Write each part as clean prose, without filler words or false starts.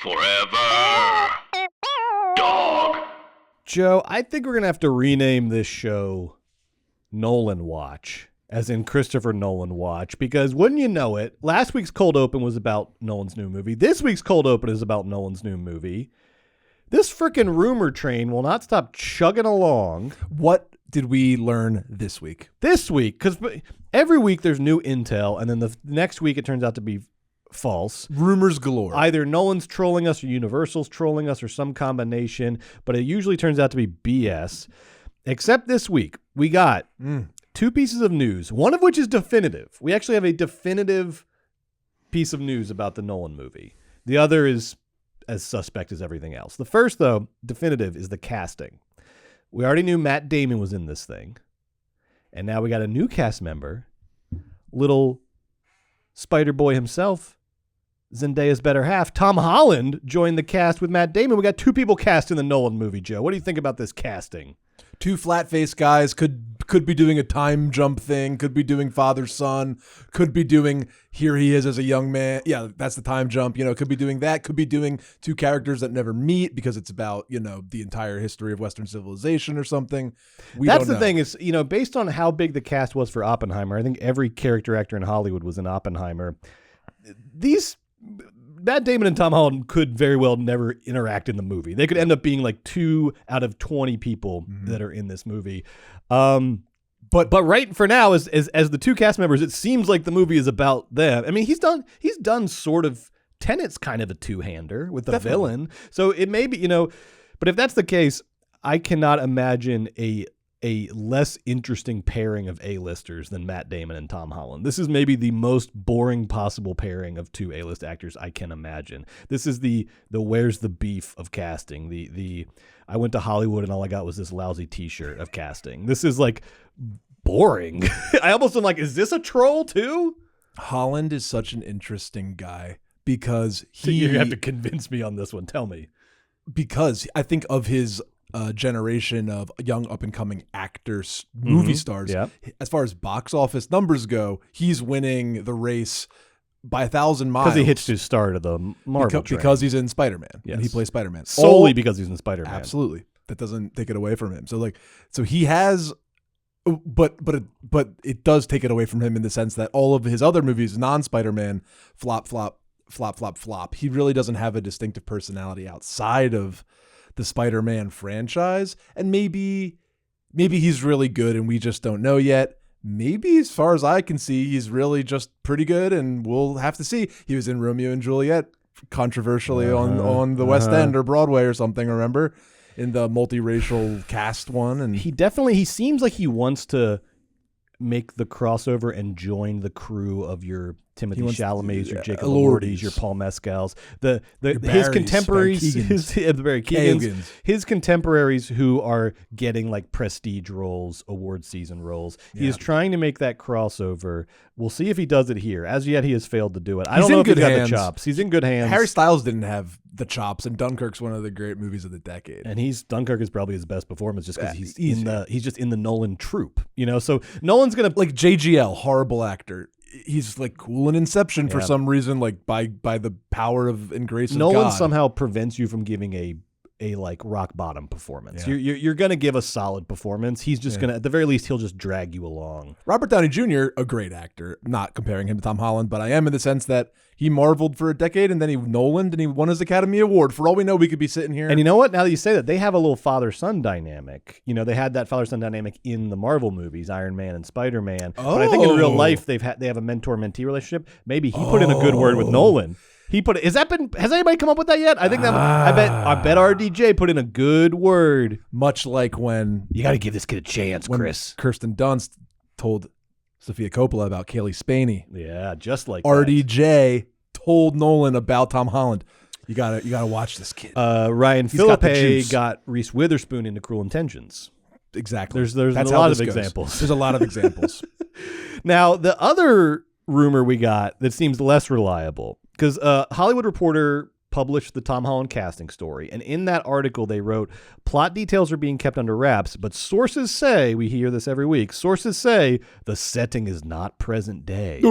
Forever. Dog. Joe, I think we're going to have to rename this show Nolan Watch, as in Christopher Nolan Watch, because wouldn't you know it, last week's cold open was about Nolan's new movie. This week's cold open is about Nolan's new movie. This frickin' rumor train will not stop chugging along. What did we learn this week? This week, because every week there's new intel, and then the next week it turns out to be false. Rumors galore. Either Nolan's trolling us or Universal's trolling us or some combination, but it usually turns out to be BS. Except this week, we got two pieces of news, one of which is definitive. We actually have a definitive piece of news about the Nolan movie. The other is as suspect as everything else. The first, though, definitive, is the casting. We already knew Matt Damon was in this thing, and now we got a new cast member, little Spider Boy himself, Zendaya's better half, Tom Holland, joined the cast with Matt Damon. We got two people cast in the Nolan movie, Joe. What do you think about this casting? Two flat-faced guys could be doing a time jump thing, could be doing father-son, could be doing here he is as a young man. Yeah, that's the time jump. Could be doing that. Could be doing two characters that never meet because it's about, the entire history of Western civilization or something. That's the thing is, based on how big the cast was for Oppenheimer, I think every character actor in Hollywood was in Oppenheimer. Matt Damon and Tom Holland could very well never interact in the movie. They could end up being like 2 out of 20 people that are in this movie. But right for now, as the two cast members, it seems like the movie is about them. I mean, he's done sort of Tenet's kind of a two-hander with the villain. So it may be, but if that's the case, I cannot imagine a less interesting pairing of A-listers than Matt Damon and Tom Holland. This is maybe the most boring possible pairing of two A-list actors I can imagine. This is the where's the beef of casting. The I went to Hollywood and all I got was this lousy T-shirt of casting. This is like boring. I almost am like, is this a troll too? Holland is such an interesting guy because You have to convince me on this one. Tell me. Because I think of his generation of young up-and-coming actors, movie stars. Yep. As far as box office numbers go, he's winning the race by 1,000 miles. Because he hitched his star to the Marvel train. Because he's in Spider-Man. Yes. And he plays Spider-Man. Solely because he's in Spider-Man. Absolutely. That doesn't take it away from him. So he has... But it does take it away from him in the sense that all of his other movies, non-Spider-Man, flop. He really doesn't have a distinctive personality outside of the Spider-Man franchise, and maybe he's really good and we just don't know yet. Maybe, as far as I can see, he's really just pretty good, and we'll have to see. He was in Romeo and Juliet, controversially on the West End or Broadway or something, remember? In the multiracial cast one. And he seems like he wants to make the crossover and join the crew of your Timothée Chalamet's, your Jacob Elordi's, your Paul Mescal's, his contemporaries, his contemporaries who are getting like prestige roles, award season roles. Yeah. He is trying to make that crossover. We'll see if he does it here. As yet, he has failed to do it. I don't know if he's got the chops. He's in good hands. Harry Styles didn't have the chops, and Dunkirk's one of the great movies of the decade. And Dunkirk is probably his best performance just because he's just in the Nolan troupe, So Nolan's gonna like JGL, horrible actor. He's like cool in Inception for some reason, like by the power and grace of God. Nolan somehow prevents you from giving a like rock bottom performance. Yeah. You're going to give a solid performance. He's just going to, at the very least, he'll just drag you along. Robert Downey Jr., a great actor, not comparing him to Tom Holland, but I am in the sense that he marveled for a decade and then he Nolaned and he won his Academy Award. For all we know, we could be sitting here. And you know what? Now that you say that, they have a little father-son dynamic. They had that father-son dynamic in the Marvel movies, Iron Man and Spider-Man. Oh. But I think in real life, they have a mentor-mentee relationship. Maybe he put in a good word with Nolan. Has anybody come up with that yet? I think I bet RDJ put in a good word. Much like when you got to give this kid a chance, Chris. Kirsten Dunst told Sofia Coppola about Kaylee Spaney. Yeah, just like RDJ told Nolan about Tom Holland. You gotta watch this kid. Ryan Philippe got Reese Witherspoon into Cruel Intentions. Exactly. There's a lot of examples. There's a lot of examples. Now, the other rumor we got that seems less reliable, because Hollywood Reporter published the Tom Holland casting story, and in that article they wrote, plot details are being kept under wraps, but sources say, we hear this every week, sources say the setting is not present day.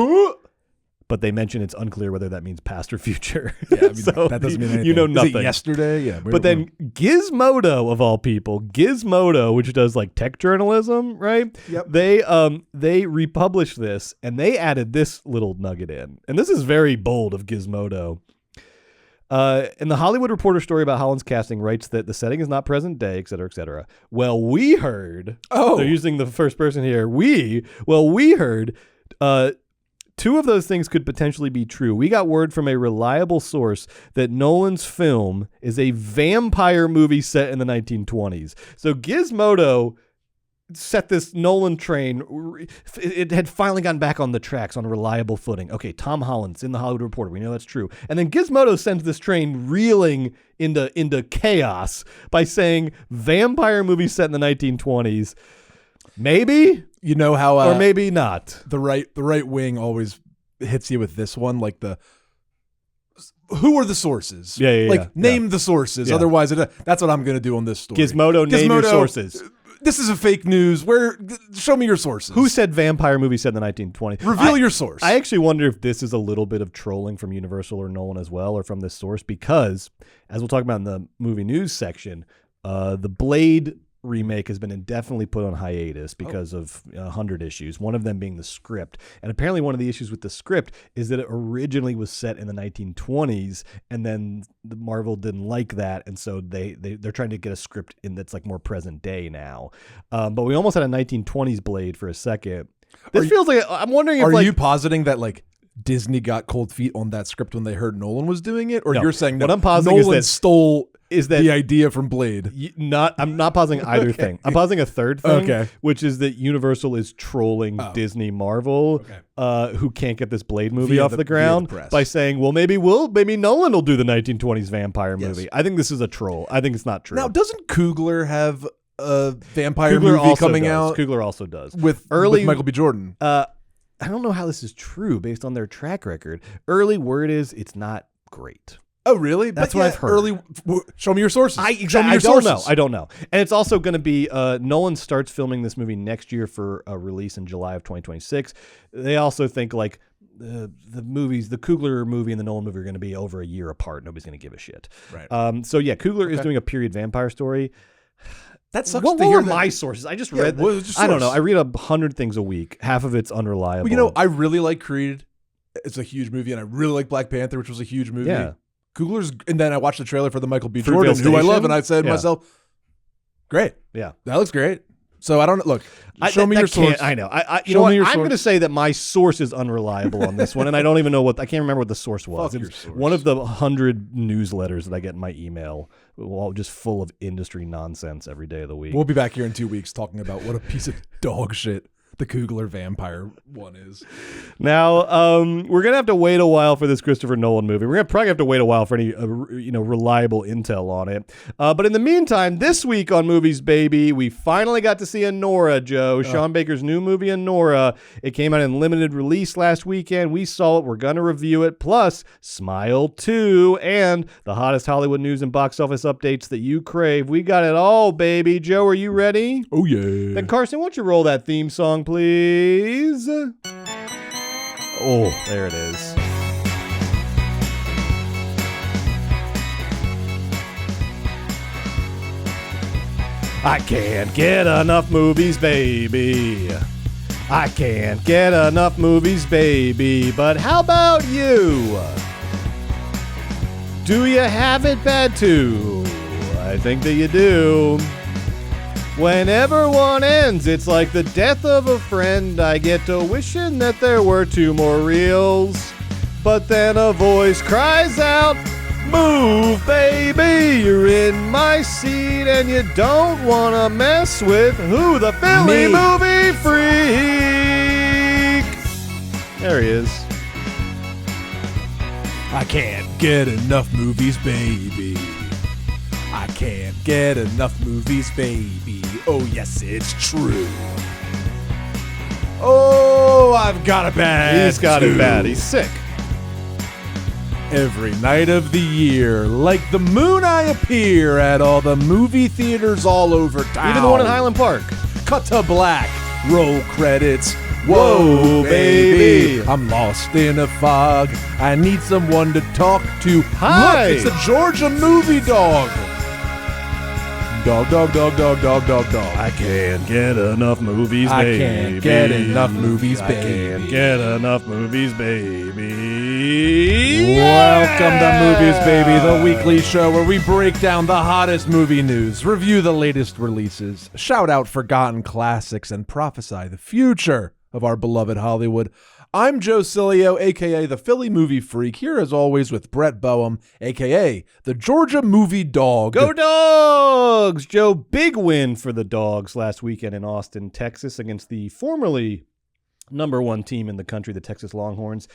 but they mention it's unclear whether that means past or future. Yeah, I mean, So that doesn't mean anything. You know Is nothing. it yesterday? Yeah. But then Gizmodo, of all people, Gizmodo, which does like tech journalism, right? Yep. They republished this and they added this little nugget in. And this is very bold of Gizmodo. In the Hollywood Reporter story about Holland's casting writes that the setting is not present day, et cetera, et cetera. Well, we heard, they're using the first person here. We heard, two of those things could potentially be true. We got word from a reliable source that Nolan's film is a vampire movie set in the 1920s. So Gizmodo set this Nolan train. It had finally gotten back on the tracks on a reliable footing. Okay, Tom Holland's in the Hollywood Reporter. We know that's true. And then Gizmodo sends this train reeling into chaos by saying vampire movie set in the 1920s. Maybe, you know how, or maybe not. The right wing always hits you with this one, like who are the sources? Yeah. Name the sources. Yeah. Otherwise, that's what I'm going to do on this story. Gizmodo, name your sources. This is a fake news. Show me your sources. Who said vampire movie set in the 1920s? Reveal your source. I actually wonder if this is a little bit of trolling from Universal or Nolan as well, or from this source, because as we'll talk about in the movie news section, the Blade remake has been indefinitely put on hiatus because of 100 issues, one of them being the script. And apparently one of the issues with the script is that it originally was set in the 1920s, and then the Marvel didn't like that, and so they're trying to get a script in that's like more present day now. But we almost had a 1920s Blade for a second. This feels like, I'm wondering if are you positing that like Disney got cold feet on that script when they heard Nolan was doing it, or No. you're saying What I'm positing Nolan stole is that the idea from Blade? I'm not positing either thing. I'm positing a third thing, which is that Universal is trolling Disney Marvel, who can't get this Blade movie off the ground by saying, well, maybe Nolan will do the 1920s vampire movie. I think this is a troll. I think it's not true. Now, doesn't Coogler have a vampire movie coming out? Coogler also does. With Michael B. Jordan. I don't know how this is true based on their track record. Early word is it's not great. Oh, really? That's what I've heard. Show me your sources. Show me your sources. I don't know. And it's also going to be, Nolan starts filming this movie next year for a release in July of 2026. They also think like the movies, the Coogler movie and the Nolan movie are going to be over a year apart. Nobody's going to give a shit. Right. So yeah, Coogler is doing a period vampire story. That sucks what to hear. What were my sources? I just read. I don't know. I read 100 things a week. Half of it's unreliable. Well, I really like Creed. It's a huge movie, and I really like Black Panther, which was a huge movie. Yeah. Coogler's, and then I watched the trailer for the Michael B. Fruitvale Jordan, who I love, Station? and I said to myself, "Great, Yeah. that looks great." So I don't look. Show me your source. I know. You Show know what? me your I'm source. going to say that my source is unreliable on this one, and I don't even know I can't remember what the source was. Fuck It your was source. one of the 100 newsletters that I get in my email, all just full of industry nonsense every day of the week. We'll be back here in 2 weeks talking about what a piece of dog shit the Coogler vampire one is. Now, we're going to have to wait a while for this Christopher Nolan movie. We're going to probably have to wait a while for any reliable intel on it. But in the meantime, this week on Movies Baby, we finally got to see Anora, Joe. Sean Baker's new movie, Anora. It came out in limited release last weekend. We saw it. We're going to review it. Plus, Smile 2 and the hottest Hollywood news and box office updates that you crave. We got it all, baby. Joe, are you ready? Oh, yeah. Then, Carson, why don't you roll that theme song, please? Oh, there it is. I can't get enough movies, baby. I can't get enough movies, baby. But how about you? Do you have it bad too? I think that you do. Whenever one ends, it's like the death of a friend. I get to wishing that there were 2 more reels. But then a voice cries out, move, baby, you're in my seat and you don't want to mess with who? The Philly movie freak. There he is. I can't get enough movies, baby. I can't get enough movies, baby. Oh, yes, it's true. Oh, I've got it bad. He's got it bad. He's sick. Every night of the year, like the moon, I appear at all the movie theaters all over town. Even the one in Highland Park. Cut to black, roll credits, Whoa, baby, I'm lost in a fog. I need someone to talk to. Hi. Look, it's a Georgia movie dog. Dog, dog, dog, dog, dog, dog, dog. I can't get enough movies, I baby. can't get enough movies, I baby. can't get enough movies, baby. Welcome to Movies Baby, the weekly show where we break down the hottest movie news, review the latest releases, shout out forgotten classics, and prophesy the future of our beloved Hollywood. I'm Joe Cilio, a.k.a. the Philly Movie Freak, here as always with Brett Boehm, a.k.a. the Georgia Movie Dog. Go Dogs! Joe, big win for the Dogs last weekend in Austin, Texas against the formerly #1 team in the country, the Texas Longhorns.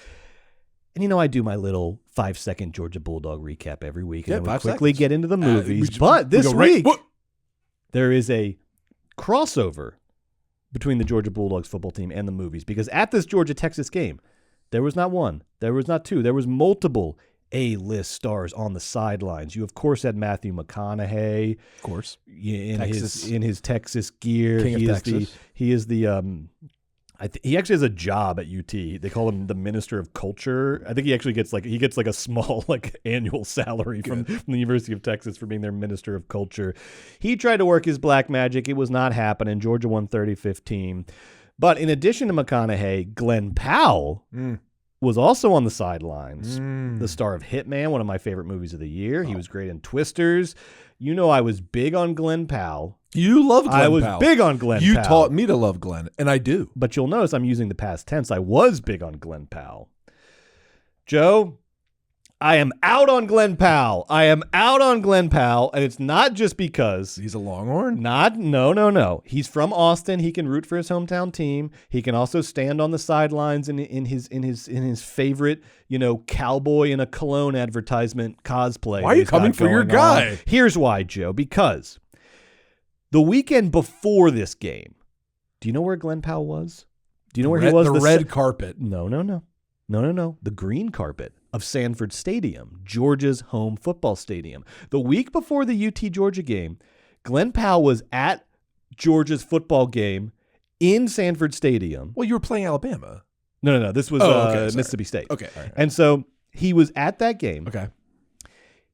And you know, I do my little 5-second Georgia Bulldog recap every week, and then we quickly get into the movies. But this week, there is a crossover between the Georgia Bulldogs football team and the movies, because at this Georgia-Texas game, there was not one, there was not two, there was multiple A-list stars on the sidelines. You, of course, had Matthew McConaughey, Of course. in his Texas gear. King of Texas. He actually has a job at UT. They call him the Minister of Culture. I think he actually gets a small annual salary from the University of Texas for being their Minister of Culture. He tried to work his black magic. It was not happening. Georgia won 30-15. But in addition to McConaughey, Glen Powell was also on the sidelines. The star of Hitman, one of my favorite movies of the year. He was great in Twisters. You know, I was big on Glen Powell. You love Glen Powell. I was big on Glen Powell. You taught me to love Glen, and I do. But you'll notice I'm using the past tense. I was big on Glen Powell. Joe, I am out on Glen Powell. And it's not just because He's a Longhorn? No. He's from Austin. He can root for his hometown team. He can also stand on the sidelines in his favorite, cowboy in a cologne advertisement cosplay. Why are you coming for your guy? Here's why, Joe. Because the weekend before this game, do you know where Glen Powell was? Do you know where he was? The red carpet. No. The green carpet of Sanford Stadium, Georgia's home football stadium. The week before the UT Georgia game, Glen Powell was at Georgia's football game in Sanford Stadium. Well, you were playing Alabama. No. This was Mississippi State. Okay. All right. And so he was at that game. Okay.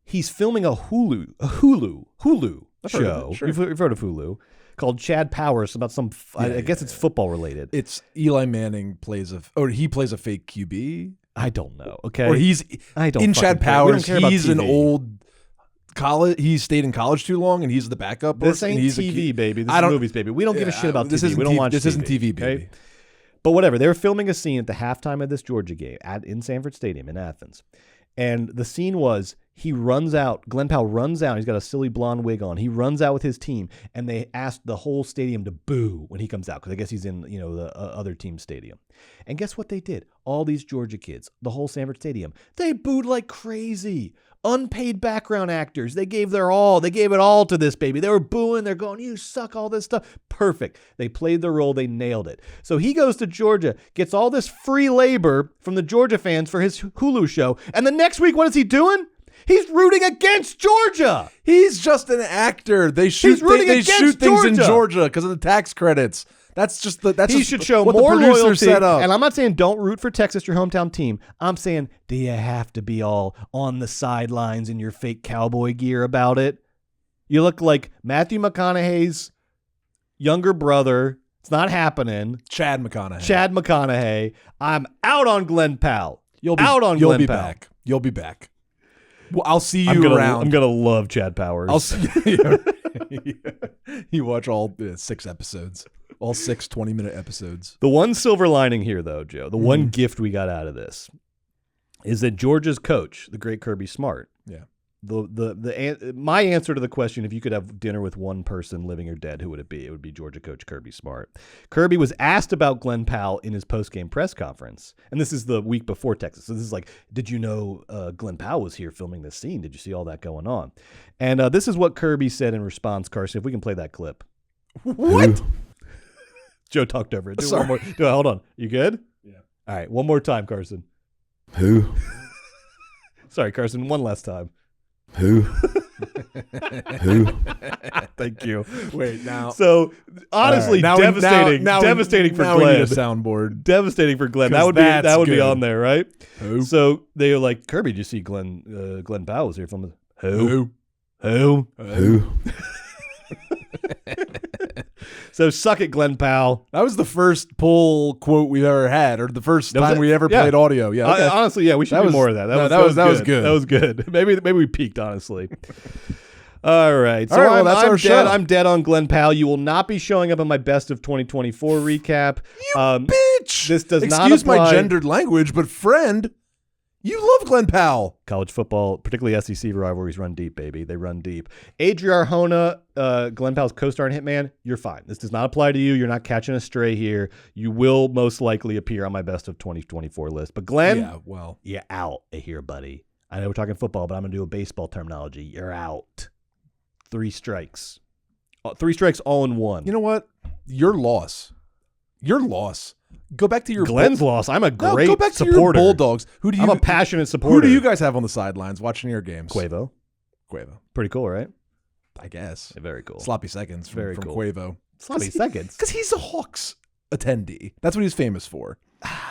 He's filming a Hulu show. Sure. You've heard of Hulu, called Chad Powers, about some. I guess it's football related. It's Eli Manning he plays a fake QB. I don't know. Okay, Or I don't in fucking Chad care. Powers. We don't care about He's an TV. old college. He stayed in college too long, and he's the backup. This person, ain't and he's TV, baby. This is movies, baby. We don't give a shit about this TV. Isn't We don't watch This TV. isn't TV, baby. Okay? But whatever. They were filming a scene at the halftime of this Georgia game in Sanford Stadium in Athens. And the scene was, Glen Powell runs out. He's got a silly blonde wig on. He runs out with his team, and they asked the whole stadium to boo when he comes out, because I guess he's in the other team's stadium. And guess what they did? All these Georgia kids, the whole Sanford Stadium, they booed like crazy. Unpaid background actors. They gave their all. They gave it all to this baby. They were booing. They're going, you suck, all this stuff. Perfect. They played the role. They nailed it. So he goes to Georgia, gets all this free labor from the Georgia fans for his Hulu show. And the next week, what is he doing? He's rooting against Georgia. He's just an actor. They shoot things in Georgia because of the tax credits. He should show what more the producer loyalty. set up. And I'm not saying don't root for Texas, your hometown team. I'm saying, do you have to be all on the sidelines in your fake cowboy gear about it? You look like Matthew McConaughey's younger brother. It's not happening. Chad McConaughey. I'm out on Glen Powell. You'll be back. You'll be back. Well, I'll see you around. I'm gonna love Chad Powers. I'll see you watch all 6 episodes. All 6 20-minute episodes. The one silver lining here, though, Joe, the one gift we got out of this is that Georgia's coach, the great Kirby Smart. Yeah. My answer to the question, if you could have dinner with one person, living or dead, who would it be? It would be Georgia coach Kirby Smart. Kirby was asked about Glen Powell in his post-game press conference, and this is the week before Texas. So this is like, did you know Glen Powell was here filming this scene? Did you see all that going on? And this is what Kirby said in response, Carson, if we can play that clip. What? Joe talked over it. Sorry. One more. Hold on. You good? Yeah. All right. One more time, Carson. Who? Sorry, Carson. One last time. Who? Who? Thank you. Wait, now. So honestly, All right, devastating, devastating for now Glen. we need a soundboard. Devastating for Glen. 'Cause That would be good. on there, right? Who? So they were like, Kirby, did you see Glen Powell was here from Who? Who? So suck it, Glen Powell. That was the first pull quote we've ever had, or the first That was time it? we ever Yeah. played audio. Yeah, okay. Honestly, yeah, we should That do was- more of that. no, That was good. That was good. Maybe we peaked, honestly. All right. So All right, well, that's I'm our dead. show. I'm dead on Glen Powell. You will not be showing up in my best of 2024 recap. Bitch! This does not Excuse my apply- gendered language, but friend, you love Glen Powell. College football, particularly SEC rivalries, run deep, baby. They run deep. Adria Arjona, Glen Powell's co-star in Hitman, you're fine. This does not apply to you. You're not catching a stray here. You will most likely appear on my best of 2024 list. But Glen, Yeah, well. you're out of here, buddy. I know we're talking football, but I'm going to do a baseball terminology. You're out. 3 strikes. 3 strikes all in one. You know what? Your loss. Your loss. Go back to your Glen's loss. I'm a great go back to your supporter. Bulldogs. Who do you? I'm a passionate supporter. Who do you guys have on the sidelines watching your games? Quavo. Pretty cool, right? I guess. Yeah, very cool. Sloppy seconds from, Very from cool. Quavo. Sloppy seconds. Because he's a Hawks attendee. That's what he's famous for.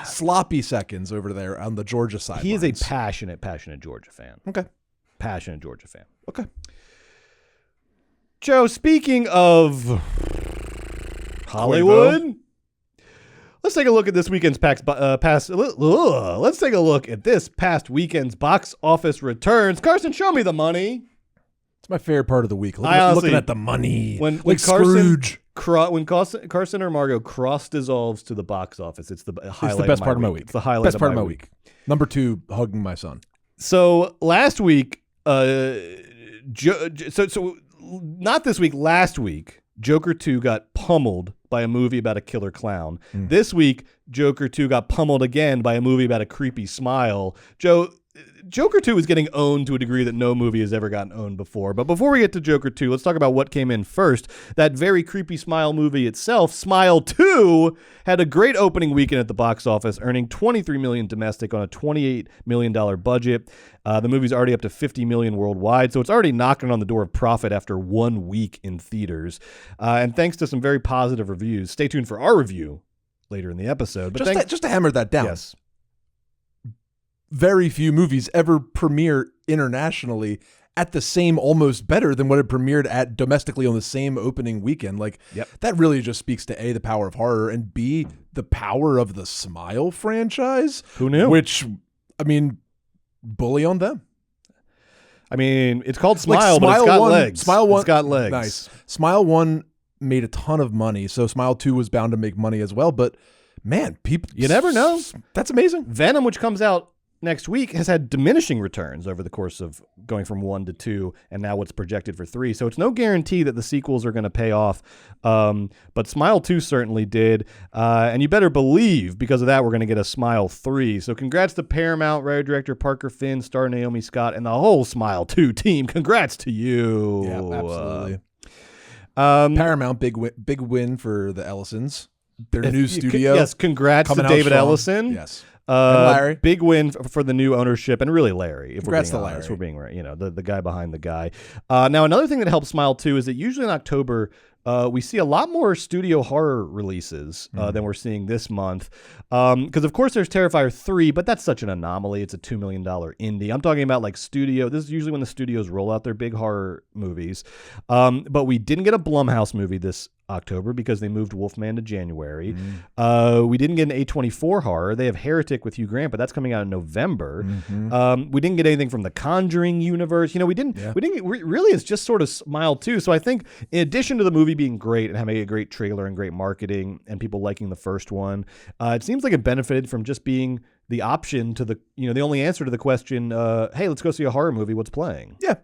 Sloppy seconds over there on the Georgia side. He is a passionate Georgia fan. Okay. Passionate Georgia fan. Okay. Joe, speaking of Hollywood, let's take a look at this weekend's let's take a look at this past weekend's box office returns. Carson, show me the money. It's my favorite part of the week. Honestly, Looking at the money. When like Carson, Scrooge. when Carson or Margot cross dissolves to the box office, it's the highlight. It's the best of part of my week. It's the highlight Best of part my of my week. Number 2, hugging my son. So last week, not this week, last week, Joker 2 got pummeled by a movie about a killer clown. This week, Joker 2 got pummeled again by a movie about a creepy smile. Joker 2 is getting owned to a degree that no movie has ever gotten owned before. But before we get to Joker 2, let's talk about what came in first. That very creepy Smile movie itself, Smile 2, had a great opening weekend at the box office, earning $23 million domestic on a $28 million budget. The movie's already up to $50 million worldwide, so it's already knocking on the door of profit after 1 week in theaters. And thanks to some very positive reviews. Stay tuned for our review later in the episode. But Just to hammer that down. Yes. Very few movies ever premiere internationally at the same, almost better than what it premiered at domestically on the same opening weekend. Like, that really just speaks to A, the power of horror, and B, the power of the Smile franchise. Who knew? Which, I mean, bully on them. I mean, it's called Like, Smile, but it's got legs. Smile 1, it's got legs. Nice. Smile 1 made a ton of money, so Smile 2 was bound to make money as well. But, man, people... You never know. That's amazing. Venom, which comes out next week, has had diminishing returns over the course of going from 1 to 2, and now what's projected for 3. So it's no guarantee that the sequels are going to pay off. But Smile 2 certainly did. And you better believe, because of that, we're going to get a Smile 3. So congrats to Paramount, writer director Parker Finn, star Naomi Scott, and the whole Smile 2 team. Congrats to you. Yeah, absolutely. Paramount, big win for the Ellisons. Their new studio. Yes, congrats to out David strong. Ellison. Yes. And Larry. Big win for the new ownership, and really Larry. If Congrats we're being to honest, Larry. we're being right. The guy behind the guy. Now, another thing that helps Smile 2 is that usually in October, we see a lot more studio horror releases than we're seeing this month. Because, of course, there's Terrifier 3, but that's such an anomaly. It's a $2 million indie. I'm talking about like studio. This is usually when the studios roll out their big horror movies. But we didn't get a Blumhouse movie this October because they moved Wolfman to January. We didn't get an A24 horror. They have Heretic with Hugh Grant, but that's coming out in November. We didn't get anything from the Conjuring universe. We didn't really, it's just sort of Smile 2. So I think in addition to the movie being great and having a great trailer and great marketing and people liking the first one, it seems like it benefited from just being the option to the only answer to the question, hey, let's go see a horror movie. What's playing? Yeah.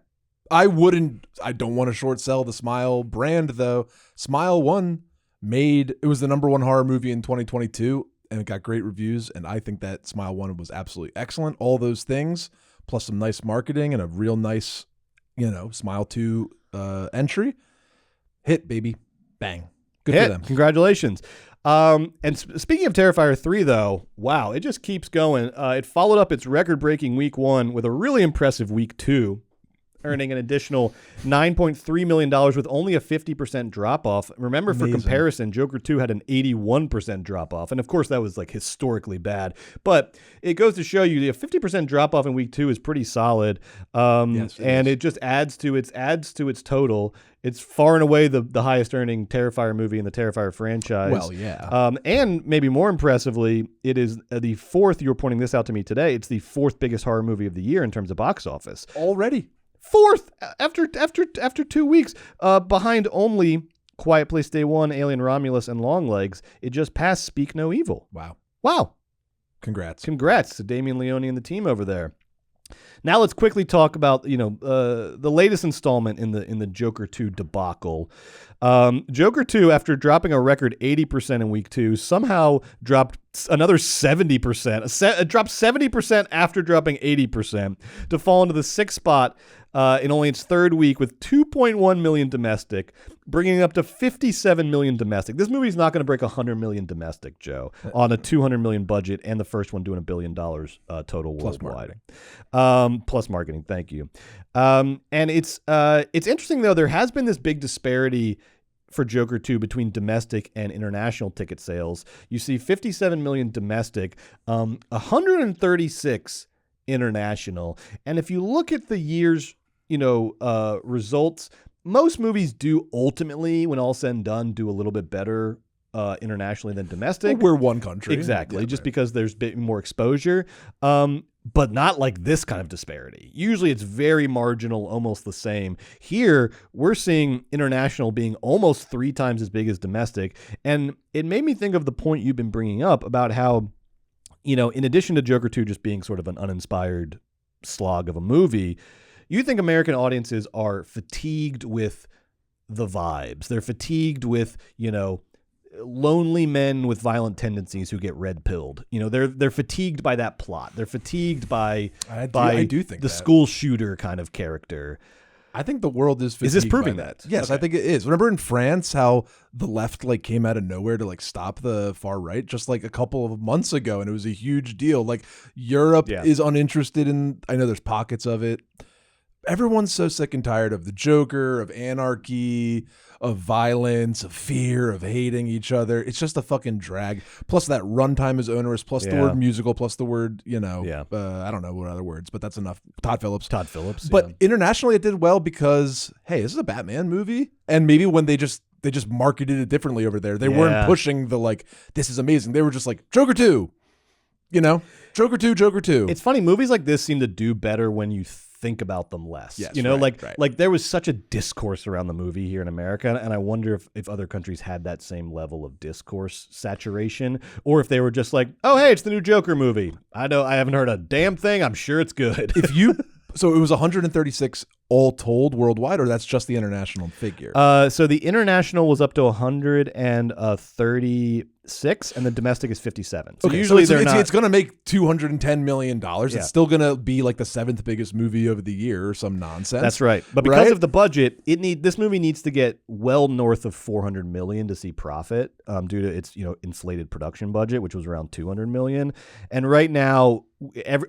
I don't want to short sell the Smile brand, though. Smile 1 it was the number 1 horror movie in 2022, and it got great reviews, and I think that Smile 1 was absolutely excellent. All those things, plus some nice marketing and a real nice, Smile 2 entry. Hit, baby. Bang. Good for them. Congratulations. And speaking of Terrifier 3, though, wow, it just keeps going. It followed up its record-breaking week 1 with a really impressive week 2. earning an additional $9.3 million with only a 50% drop-off. Remember, for comparison, Joker 2 had an 81% drop-off. And, of course, that was, like, historically bad. But it goes to show you a 50% drop-off in week 2 is pretty solid. It just adds to its total. It's far and away the highest earning Terrifier movie in the Terrifier franchise. Well, yeah. And maybe more impressively, it is the fourth, you were pointing this out to me today, it's the fourth biggest horror movie of the year in terms of box office. Already. Fourth after 2 weeks, behind only Quiet Place Day 1, Alien Romulus, and Longlegs. It just passed Speak No Evil. Wow. Congrats to Damien Leone and the team over there. Now let's quickly talk about the latest installment in the Joker 2 debacle. Joker 2, after dropping a record 80% in week 2, somehow dropped another 70%. It dropped 70% after dropping 80% to fall into the sixth spot in only its third week with 2.1 million domestic, bringing it up to 57 million domestic. This movie's not going to break 100 million domestic, Joe, on a 200 million budget, and the first one doing $1 billion total worldwide. Plus marketing, thank you. And it's interesting, though, there has been this big disparity for Joker 2 between domestic and international ticket sales. You see 57 million domestic, 136 international. And if you look at the year's results, most movies do ultimately, when all said and done, do a little bit better internationally than domestic. We're one country. Exactly, just because there's a bit more exposure. But not like this kind of disparity. Usually it's very marginal, almost the same. Here, we're seeing international being almost 3 times as big as domestic. And it made me think of the point you've been bringing up about how, in addition to Joker 2 just being sort of an uninspired slog of a movie, you think American audiences are fatigued with the vibes. They're fatigued with, lonely men with violent tendencies who get red-pilled. They're fatigued by that plot. They're fatigued by I do think the that. School shooter kind of character. I think the world is fatigued. Is this proving by that? Yes, Okay. I think it is. Remember in France how the left came out of nowhere to stop the far right just a couple of months ago, and it was a huge deal. Europe is uninterested in. I know there's pockets of it. Everyone's so sick and tired of the Joker, of anarchy, of violence, of fear, of hating each other. It's just a fucking drag. Plus that runtime is onerous, plus the word musical, plus the word, I don't know what other words, but that's enough. Todd Phillips. But internationally it did well because, hey, this is a Batman movie. And maybe when they just marketed it differently over there. They weren't pushing the this is amazing. They were just Joker 2. Joker 2. It's funny, movies like this seem to do better when you think about them less. Yes, right. There was such a discourse around the movie here in America, and I wonder if other countries had that same level of discourse saturation, or if they were just oh, hey, it's the new Joker movie. I haven't heard a damn thing. I'm sure it's good. So it was 136 all told worldwide, or that's just the international figure? So the international was up to 136, and the domestic is 57. So usually it's going to make $210 million. It's still going to be the 7th biggest movie of the year or some nonsense. That's right. But because of the budget, this movie needs to get well north of $400 million to see profit, due to its inflated production budget, which was around $200 million. And right now,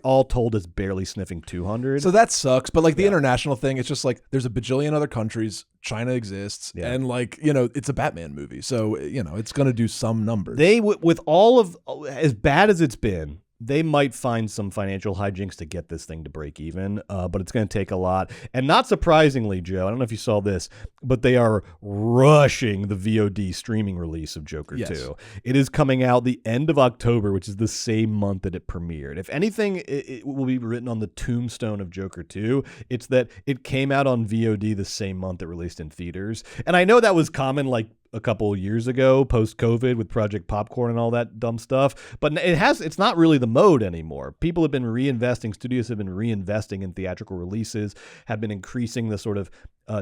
all told, is barely sniffing 200. So that sucks. But the international thing, it's just there's a bajillion other countries. China exists, and it's a Batman movie, so it's going to do some numbers. They with all of as bad as it's been, they might find some financial hijinks to get this thing to break even, but it's going to take a lot. And not surprisingly, Joe, I don't know if you saw this, but they are rushing the VOD streaming release of Joker 2. It is coming out the end of October, which is the same month that it premiered. If anything, it will be written on the tombstone of Joker 2. It's that it came out on VOD the same month it released in theaters. And I know that was common a couple years ago, post-COVID, with Project Popcorn and all that dumb stuff. But it's not really the mode anymore. People have been reinvesting, studios have been reinvesting in theatrical releases, have been increasing the sort of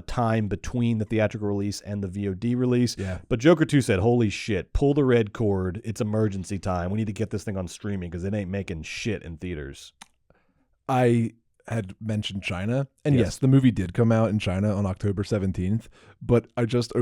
time between the theatrical release and the VOD release. Yeah. But Joker 2 said, holy shit, pull the red cord. It's emergency time. We need to get this thing on streaming because it ain't making shit in theaters. I had mentioned China, and yes, the movie did come out in China on October 17th, but I just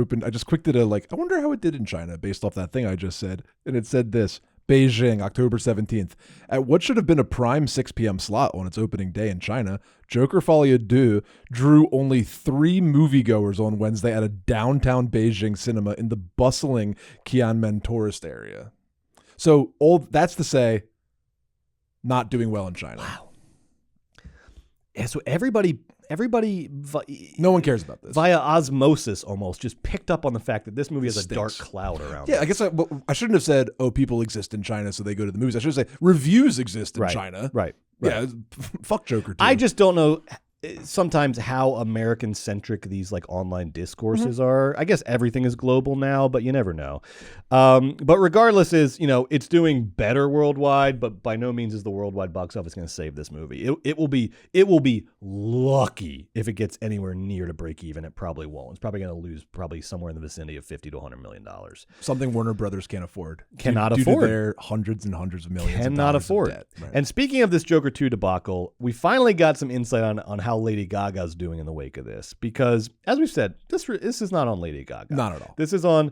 quick did I wonder how it did in China based off that thing I just said, and it said this: Beijing, October 17th. At what should have been a prime 6 p.m. slot on its opening day in China, Joker Folie à Deux drew only 3 moviegoers on Wednesday at a downtown Beijing cinema in the bustling Qianmen tourist area. So all that's to say, not doing well in China. Wow. Yeah, so everybody, No one cares about this. via osmosis almost just picked up on the fact that this movie has a dark cloud around it. Yeah, I guess I shouldn't have said, oh, people exist in China, so they go to the movies. I should say reviews exist in China. Right. Yeah, fuck Joker 2. I just don't know sometimes how American-centric these like online discourses are. I guess everything is global now, but you never know. But regardless it's doing better worldwide, but by no means is the worldwide box office going to save this movie. It will be lucky if it gets anywhere near to break even. It probably won't. It's probably going to lose probably somewhere in the vicinity of $50 to $100 million. Something Warner Brothers can't afford. Cannot due afford. to their hundreds and hundreds of millions Cannot of dollars afford. of debt. Right. And speaking of this Joker 2 debacle, we finally got some insight on how Lady Gaga's doing in the wake of this. Because, as we've said, this is not on Lady Gaga. Not at all. This is on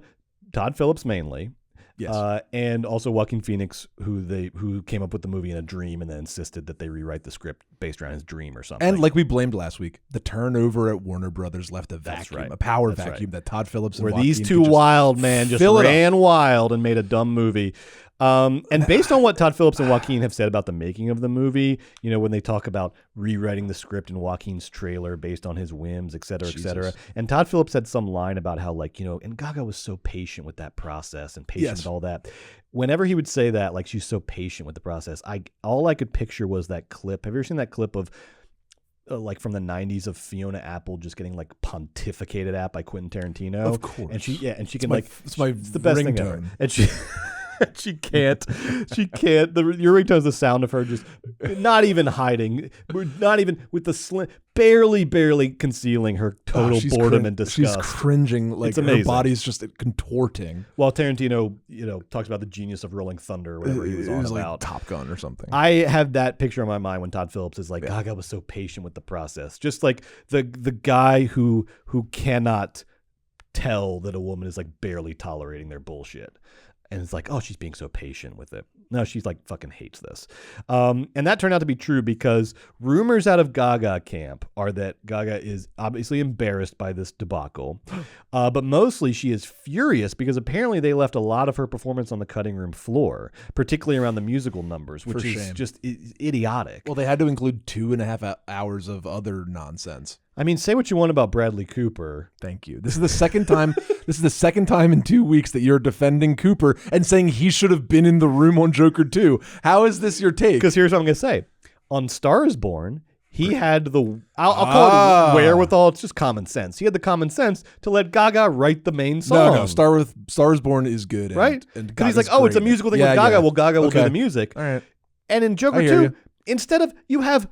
Todd Phillips mainly. Yes. And also Joaquin Phoenix, who came up with the movie in a dream and then insisted that they rewrite the script based around his dream or something. And like we blamed last week, the turnover at Warner Brothers left a vacuum, right. a power That's vacuum right. that Todd Phillips and where Joaquin these could two just wild men just fill it ran wild and made a dumb movie. And based on what Todd Phillips and Joaquin have said about the making of the movie, when they talk about rewriting the script in Joaquin's trailer based on his whims, et cetera, et cetera. And Todd Phillips had some line about how and Gaga was so patient with that process and patient with all that. Whenever he would say that, like she's so patient with the process, all I could picture was that clip. Have you ever seen that clip of like from the 90s of Fiona Apple just getting like pontificated at by Quentin Tarantino? Of course. And she can it's the best thing ever. ringtone. And she can't. Your ringtone's the sound of her just not even hiding. We're not even with the barely concealing her total boredom and disgust. She's cringing, like It's amazing. her body's just contorting. While Tarantino, talks about the genius of Rolling Thunder or whatever he was on like about. Top Gun or something. I have that picture in my mind when Todd Phillips is like, Gaga was so patient with the process. Just like the guy who cannot tell that a woman is like barely tolerating their bullshit. And it's like, oh, she's being so patient with it. No, she's like fucking hates this. And that turned out to be true because rumors out of Gaga camp are that Gaga is obviously embarrassed by this debacle. But mostly she is furious because apparently they left a lot of her performance on the cutting room floor, particularly around the musical numbers, which is just idiotic. Well, they had to include 2.5 hours of other nonsense. I mean, say what you want about Bradley Cooper. Thank you. This is the second time. This is the second time in 2 weeks that you're defending Cooper and saying he should have been in the room on Joker 2. How is this your take? Because here's what I'm going to say: on Star is Born, he had the I'll call it wherewithal. It's just common sense. He had the common sense to let Gaga write the main song. No. Star is Born is good, right? And he's like, oh, it's a musical thing with Gaga. Yeah. Well, Gaga will do the music. All right. And in Joker 2, instead of you have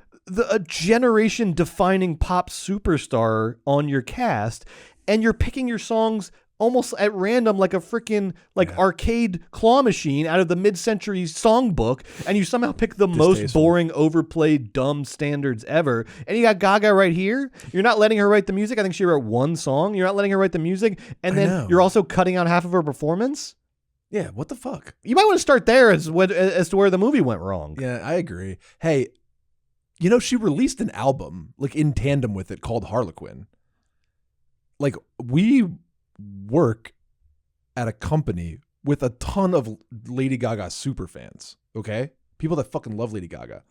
a generation-defining pop superstar on your cast, and you're picking your songs almost at random like a freaking arcade claw machine out of the mid-century songbook, and you somehow pick the most boring, overplayed, dumb standards ever, and you got Gaga right here. You're not letting her write the music. I think she wrote one song. You're not letting her write the music, and then you're also cutting out half of her performance. Yeah, what the fuck? You might want to start there as to where the movie went wrong. Yeah, I agree. Hey, she released an album like in tandem with it called Harlequin. Like, we work at a company with a ton of Lady Gaga super fans, okay? People that fucking love Lady Gaga.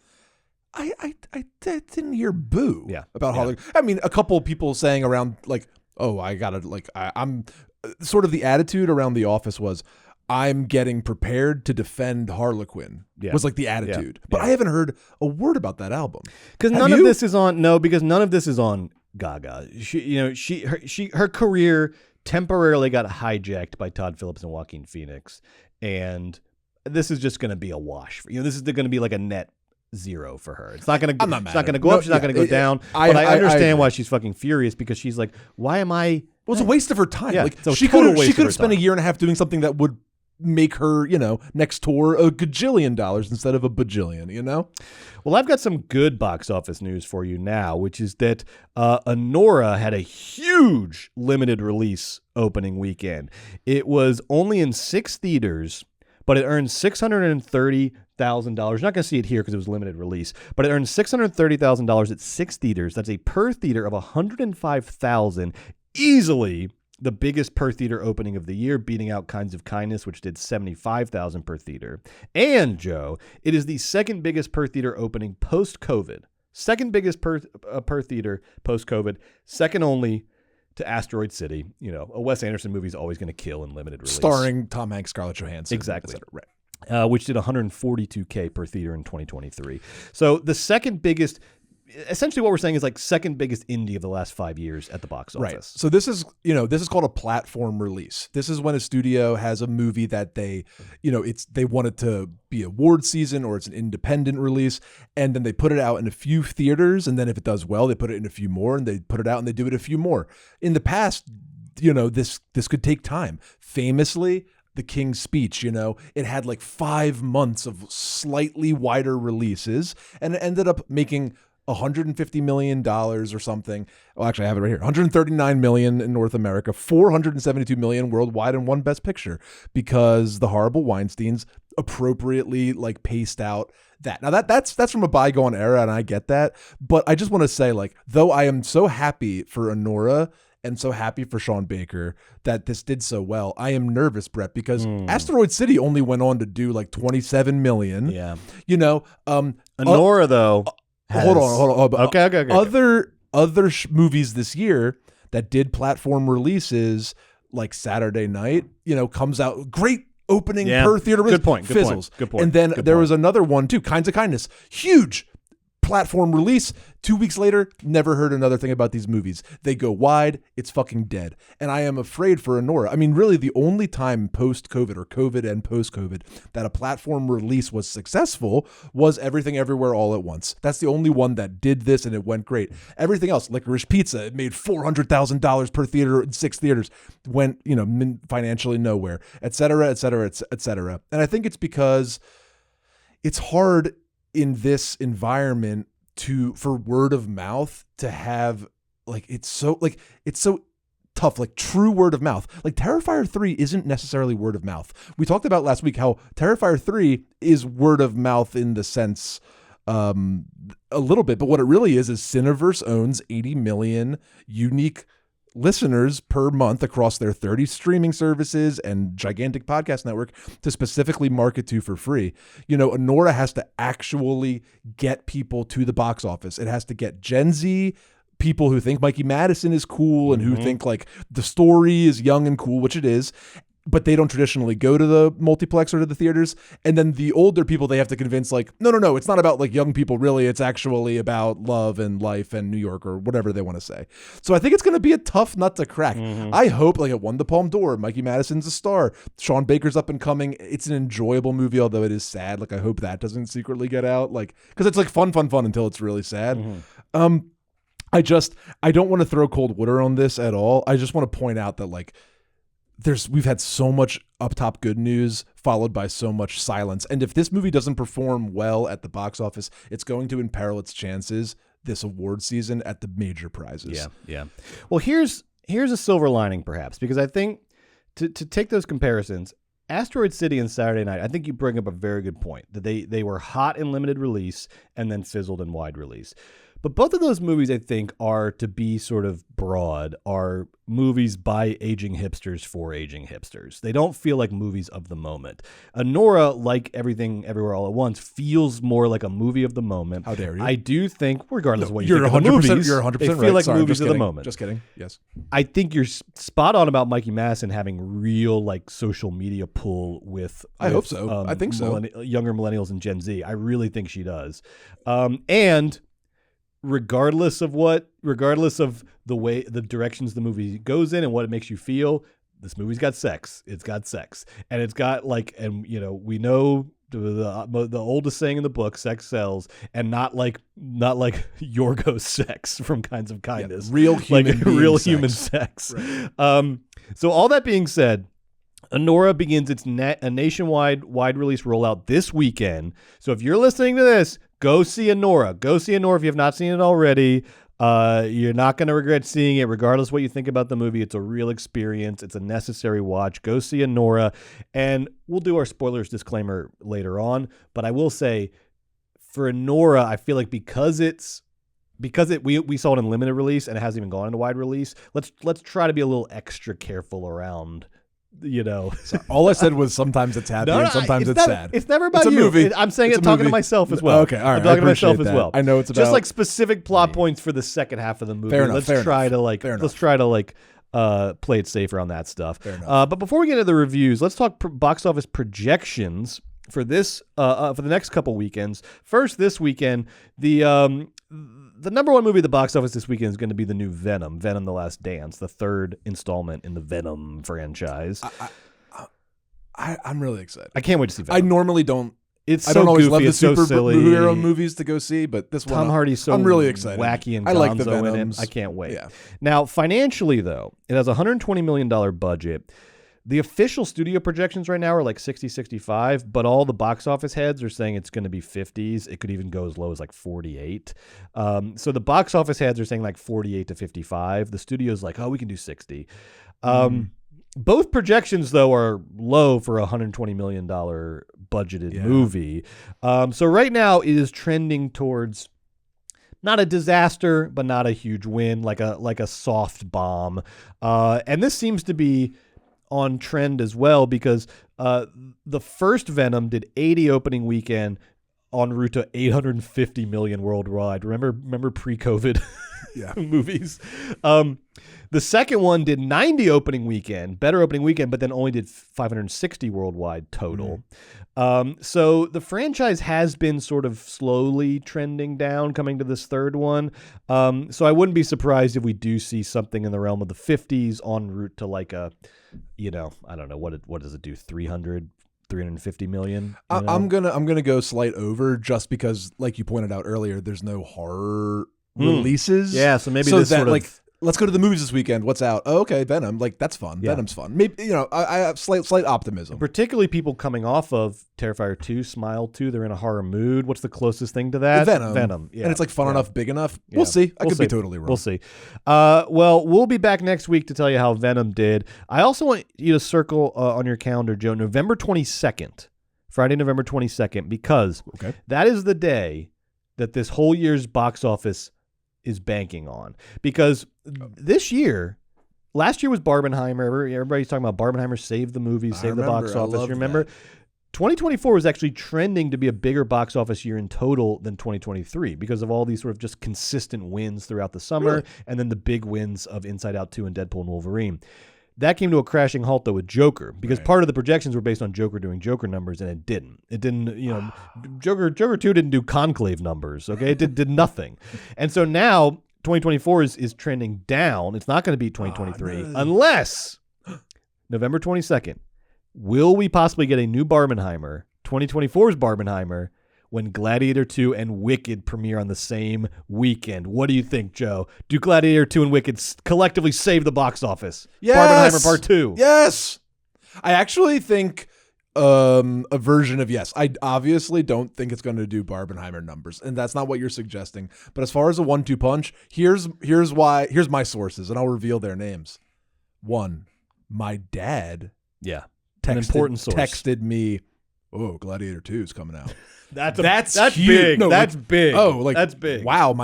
I didn't hear boo about Harlequin. I mean, a couple of people saying around like, oh, I gotta like, I'm sort of the attitude around the office was, I'm getting prepared to defend Harlequin was like the attitude. But I haven't heard a word about that album. Because none of this is on Gaga. Her career temporarily got hijacked by Todd Phillips and Joaquin Phoenix, and this is just going to be a wash. This is going to be like a net zero for her. It's not going to. It's not going to go up. She's not going to go down. But I understand why she's fucking furious because she's like, why am I? Well, it's a waste of her time. Yeah, like she could have spent a year and a half doing something that would make her, next tour a gajillion dollars instead of a bajillion, Well, I've got some good box office news for you now, which is that Anora had a huge limited release opening weekend. It was only in 6 theaters, but it earned $630,000. You're not going to see it here because it was limited release, but it earned $630,000 at 6 theaters. That's a per theater of $105,000, easily the biggest per theater opening of the year, beating out Kinds of Kindness, which did $75,000 per theater. And Joe, it is the second biggest per theater opening post-COVID. Second biggest per theater post-COVID, second only to Asteroid City. You know, a Wes Anderson movie is always going to kill in limited release. Starring Tom Hanks, Scarlett Johansson. Exactly. Right. Which did $142K per theater in 2023. So the second biggest, essentially what we're saying is like second biggest indie of the last 5 years at the box office. Right. So this is called a platform release. This is when a studio has a movie that they want it to be award season, or it's an independent release, and then they put it out in a few theaters, and then if it does well, they put it in a few more, and they put it out and they do it a few more. In the past, this could take time. Famously, The King's Speech, it had like 5 months of slightly wider releases, and it ended up making $150 million or something. Well, actually, I have it right here. $139 million in North America, $472 million worldwide, and won Best Picture because the horrible Weinsteins appropriately like paced out that. Now that's from a bygone era, and I get that. But I just want to say, like, though I am so happy for Anora and so happy for Sean Baker that this did so well, I am nervous, Brett, because Asteroid City only went on to do like $27 million. Yeah. Anora though. Hold on. Okay. Other movies this year that did platform releases, like Saturday Night, comes out great opening per theater. Good point. Fizzles. Good point. And then there was another one too, Kinds of Kindness, huge platform release. 2 weeks later, never heard another thing about these movies. They go wide, it's fucking dead. And I am afraid for Anora. I mean, really the only time post-COVID or COVID and post-COVID that a platform release was successful was Everything Everywhere All at Once. That's the only one that did this and it went great. Everything else, Licorice Pizza, it made $400,000 per theater in 6 theaters, went, financially nowhere, et cetera, et cetera, et cetera. And I think it's because it's hard in this environment for word of mouth to have it's so tough, like true word of mouth. Like Terrifier 3 isn't necessarily word of mouth. We talked about last week how Terrifier 3 is word of mouth in the sense a little bit, but what it really is Cineverse owns 80 million unique listeners per month across their 30 streaming services and gigantic podcast network to specifically market to for free. Anora has to actually get people to the box office. It has to get Gen Z people who think Mikey Madison is cool and who think like the story is young and cool, which it is, but they don't traditionally go to the multiplex or to the theaters. And then the older people, they have to convince like, no, it's not about like young people really. It's actually about love and life and New York or whatever they want to say. So I think it's going to be a tough nut to crack. I hope like it won the Palme d'Or. Mikey Madison's a star. Sean Baker's up and coming. It's an enjoyable movie, although it is sad. Like I hope that doesn't secretly get out, like, cause it's like fun until it's really sad. I don't want to throw cold water on this at all. I just want to point out that like, we've had so much up top good news followed by so much silence. And if this movie doesn't perform well at the box office, it's going to imperil its chances this award season at the major prizes. Yeah. Well, here's a silver lining perhaps, because I think to take those comparisons, Asteroid City and Saturday Night, I think you bring up a very good point that they were hot in limited release and then fizzled in wide release. But both of those movies, I think, are, to be sort of broad, are movies by aging hipsters for aging hipsters. They don't feel like movies of the moment. Anora, like Everything Everywhere All at Once, feels more like a movie of the moment. How dare you? I do think, regardless of what you think of the movies, you're 100% they feel right. like Sorry, movies of the kidding. moment. Just kidding. Yes. I think you're spot on about Mikey Madison having real like social media pull with I hope so. I think so. Younger millennials and Gen Z. I really think she does. And regardless of the directions the movie goes in and what it makes you feel, this movie's got sex. It's got sex, and it's got like, and we know the oldest saying in the book, sex sells, and not like Yorgos sex from Kinds of Kindness, real human, like real human sex. Right. So all that being said, Anora begins its a nationwide wide release rollout this weekend. So if you're listening to this, go see Anora. Go see Anora if you have not seen it already. You're not going to regret seeing it, regardless of what you think about the movie. It's a real experience. It's a necessary watch. Go see Anora, and we'll do our spoilers disclaimer later on. But I will say, for Anora, I feel like because we saw it in limited release and it hasn't even gone into wide release. Let's try to be a little extra careful around. So all I said was sometimes it's happy and sometimes it's sad. It's never about It's a you. movie. I'm saying It's it a talking to movie. myself as well. Okay, all right. I'm talking to myself as that. well. I know it's about just like specific plot points for the second half of the movie. Fair enough, Let's fair try enough. to play it safer on that stuff. Fair enough. But before we get into the reviews, let's talk box office projections for this for the next couple weekends. First, this weekend, the number one movie at the box office this weekend is going to be the new Venom, The Last Dance, the third installment in the Venom franchise. I'm really excited. I can't wait to see I Venom. normally don't. It's I so don't always goofy. love the It's so silly. superhero movies to go see, but this one Tom Hardy's so I'm really excited. wacky and I like the gonzo in Venoms. it. I can't wait. Yeah. Now, financially, though, it has a $120 million budget. The official studio projections right now are like 60, 65, but all the box office heads are saying it's going to be 50s. It could even go as low as like 48. So the box office heads are saying like 48 to 55. The studio's like, oh, we can do 60. Both projections, though, are low for a $120 million budgeted movie. So right now it is trending towards not a disaster, but not a huge win, like a soft bomb. And this seems to be on trend as well because the first Venom did 80 opening weekend en route to 850 million worldwide. Remember pre-COVID movies? The second one did 90 opening weekend, better opening weekend, but then only did 560 worldwide total. So the franchise has been sort of slowly trending down coming to this third one. So I wouldn't be surprised if we do see something in the realm of the 50s en route to like a, I don't know, what does it do? 350 million? I'm gonna go slight over just because, like you pointed out earlier, there's no horror releases. Yeah, so maybe this sort of like, let's go to the movies this weekend. What's out? Oh, okay, Venom. Like, that's fun. Yeah. Venom's fun. Maybe I have slight optimism. Particularly people coming off of Terrifier 2, Smile 2, they're in a horror mood. What's the closest thing to that? Venom. Yeah. And it's like fun enough, big enough. Yeah. We'll see. I We'll could see. be totally wrong. We'll see. Well, we'll be back next week to tell you how Venom did. I also want you to circle on your calendar, Joe, November 22nd, Friday, November 22nd, because that is the day that this whole year's box office is banking on. Because last year was Barbenheimer. Everybody's talking about Barbenheimer saved the movie, saved the box office. You remember? That. 2024 was actually trending to be a bigger box office year in total than 2023 because of all these sort of just consistent wins throughout the summer and then the big wins of Inside Out 2 and Deadpool and Wolverine. That came to a crashing halt, though, with Joker, because part of the projections were based on Joker doing Joker numbers, and it didn't. It didn't, Joker 2 didn't do Conclave numbers, okay? It did nothing. And so now 2024 is trending down. It's not going to beat 2023 unless November 22nd. Will we possibly get a new Barbenheimer, 2024's Barbenheimer, when Gladiator 2 and Wicked premiere on the same weekend? What do you think, Joe? Do Gladiator 2 and Wicked collectively save the box office? Yes! Barbenheimer Part 2. Yes! I actually think a version of yes. I obviously don't think it's going to do Barbenheimer numbers, and that's not what you're suggesting. But as far as a 1-2 punch, here's my sources, and I'll reveal their names. One, my dad An important source. texted me, oh, Gladiator 2 is coming out. That's huge. big. No, that's big. Oh, like that's big. Wow,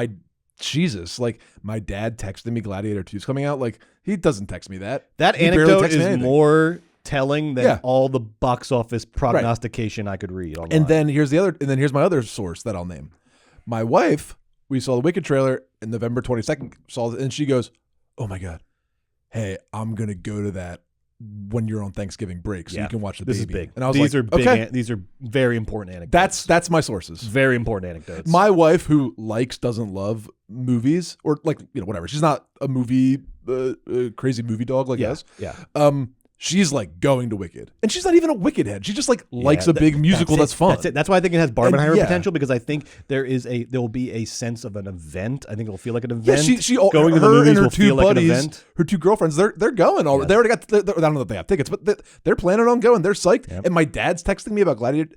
Jesus! Like my dad texted me Gladiator 2 is coming out. Like he doesn't text me that. That He barely anecdote texts me is anything. more telling than all the box office prognostication I could read online. And then here's my other source that I'll name. My wife. We saw the Wicked trailer in November 22nd. And she goes, "Oh my god, hey, I'm gonna go to that when you're on Thanksgiving break, so you can watch the this baby." is big. And I was these like, are big. okay. These are very important anecdotes. That's my sources. Very important anecdotes. My wife, who doesn't love movies or whatever. She's not a movie crazy movie dog like us. Yeah. She's like going to Wicked, and she's not even a Wicked head. She just likes a big musical that's fun. That's it. That's why I think it has Barbenheimer And, potential, because I think there will be a sense of an event. I think it'll feel like an event. Yeah, she going to the her movies and her will two feel like an buddies, event. her two girlfriends, they're going already. They already got. I don't know if they have tickets, but they're planning on going. They're psyched. Yep. And my dad's texting me about Gladiator.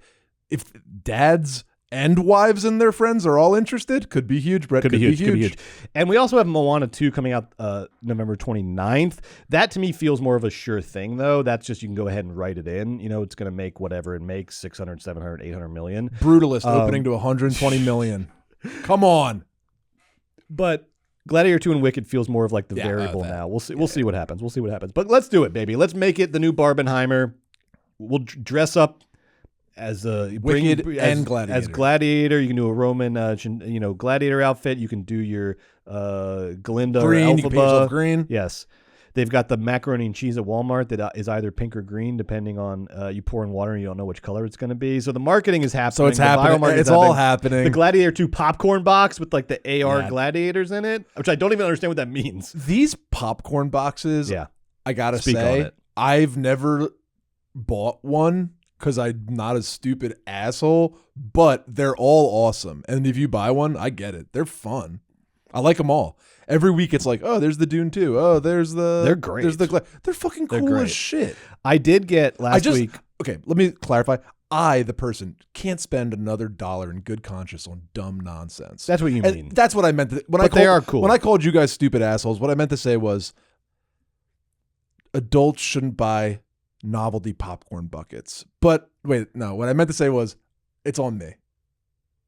If dads and wives and their friends are all interested, could be huge, Brett. Could be huge. And we also have Moana 2 coming out November 29th. That to me feels more of a sure thing, though. That's just you can go ahead and write it in. You know, it's going to make whatever it makes, 600, 700, 800 million. Brutalist opening to 120 million. Come on. But Gladiator 2 and Wicked feels more of like the variable now. We'll see. We'll see what happens. But let's do it, baby. Let's make it the new Barbenheimer. We'll dress up as a Wicked and Gladiator. As Gladiator, you can do a Roman, Gladiator outfit. You can do your Glinda green. or You can paint yourself Elphaba. green. Yes, they've got the macaroni and cheese at Walmart that is either pink or green, depending on you pour in water and you don't know which color it's going to be. So the marketing is happening. So it's happening. It's all happening. The Gladiator 2 popcorn box with like the AR gladiators in it, which I don't even understand what that means. These popcorn boxes. Yeah, I gotta Speak say, on it. I've never bought one because I'm not a stupid asshole, but they're all awesome. And if you buy one, I get it. They're fun. I like them all. Every week it's like, oh, there's the Dune 2. Oh, there's the... They're great. There's the... They're fucking cool as shit. I did get last week... Okay, let me clarify. I, the person, can't spend another $1 in good conscience on dumb nonsense. That's what you mean. That's what I meant. They are cool. When I called you guys stupid assholes, what I meant to say was adults shouldn't buy novelty popcorn buckets. But wait, no. What I meant to say was it's on me.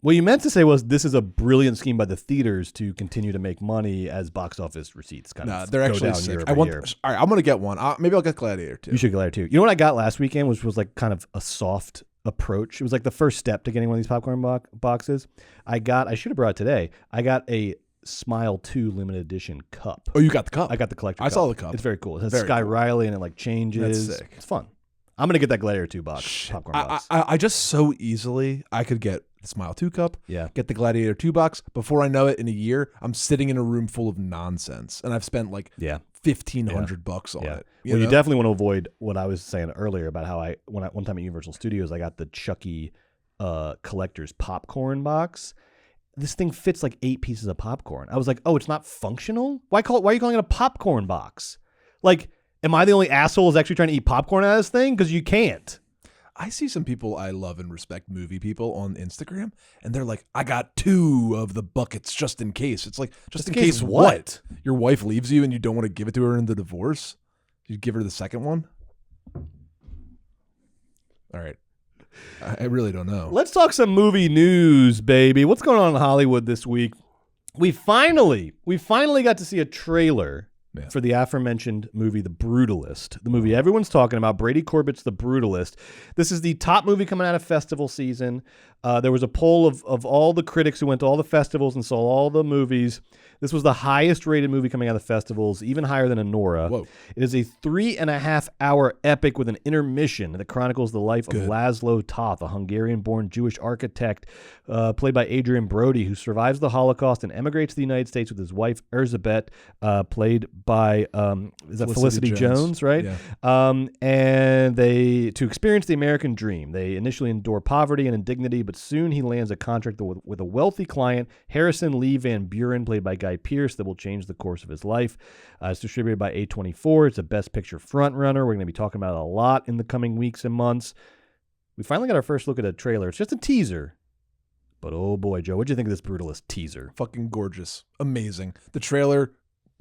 What you meant to say was this is a brilliant scheme by the theaters to continue to make money as box office receipts kind of they're go actually down sick. year I over want. year. All right, I'm gonna get one. Maybe I'll get Gladiator too. You should Gladiator too. You know what I got last weekend, which was like kind of a soft approach. It was like the first step to getting one of these popcorn boxes. I should have brought it today. I got a Smile 2 limited edition cup. Oh, you got the cup? I got the collector cup. I saw the cup. It's very cool. It has Very Sky cool. Riley and it like changes. That's sick. It's fun. I'm gonna get that Gladiator 2 popcorn box. I just so easily I could get the Smile 2 cup. Yeah. Get the Gladiator 2 box. Before I know it, in a year, I'm sitting in a room full of nonsense, and I've spent like $1,500 on it. You definitely want to avoid what I was saying earlier about how one time at Universal Studios I got the Chucky collector's popcorn box. This thing fits like 8 pieces of popcorn. I was like, oh, it's not functional? Why are you calling it a popcorn box? Like, am I the only asshole who's actually trying to eat popcorn out of this thing? Because you can't. I see some people I love and respect, movie people, on Instagram, and they're like, I got 2 of the buckets just in case. It's like, just in case what? Your wife leaves you and you don't want to give it to her in the divorce? You give her the second one? All right. I really don't know. Let's talk some movie news, baby. What's going on in Hollywood this week? We finally got to see a trailer for the aforementioned movie, The Brutalist, the movie everyone's talking about, Brady Corbett's The Brutalist. This is the top movie coming out of festival season. There was a poll of all the critics who went to all the festivals and saw all the movies. This was the highest rated movie coming out of the festivals, even higher than Anora. Whoa. It is a 3.5-hour epic with an intermission that chronicles the life of Laszlo Toth, a Hungarian-born Jewish architect played by Adrian Brody, who survives the Holocaust and emigrates to the United States with his wife, Erzsébet, played by Felicity Jones, right? Yeah. And to experience the American dream. They initially endure poverty and indignity, but soon he lands a contract with a wealthy client, Harrison Lee Van Buren, played by Guy Pearce, that will change the course of his life. It's distributed by A24. It's a Best Picture frontrunner. We're going to be talking about it a lot in the coming weeks and months. We finally got our first look at a trailer. It's just a teaser. But oh boy, Joe, what'd you think of this Brutalist teaser? Fucking gorgeous. Amazing. The trailer,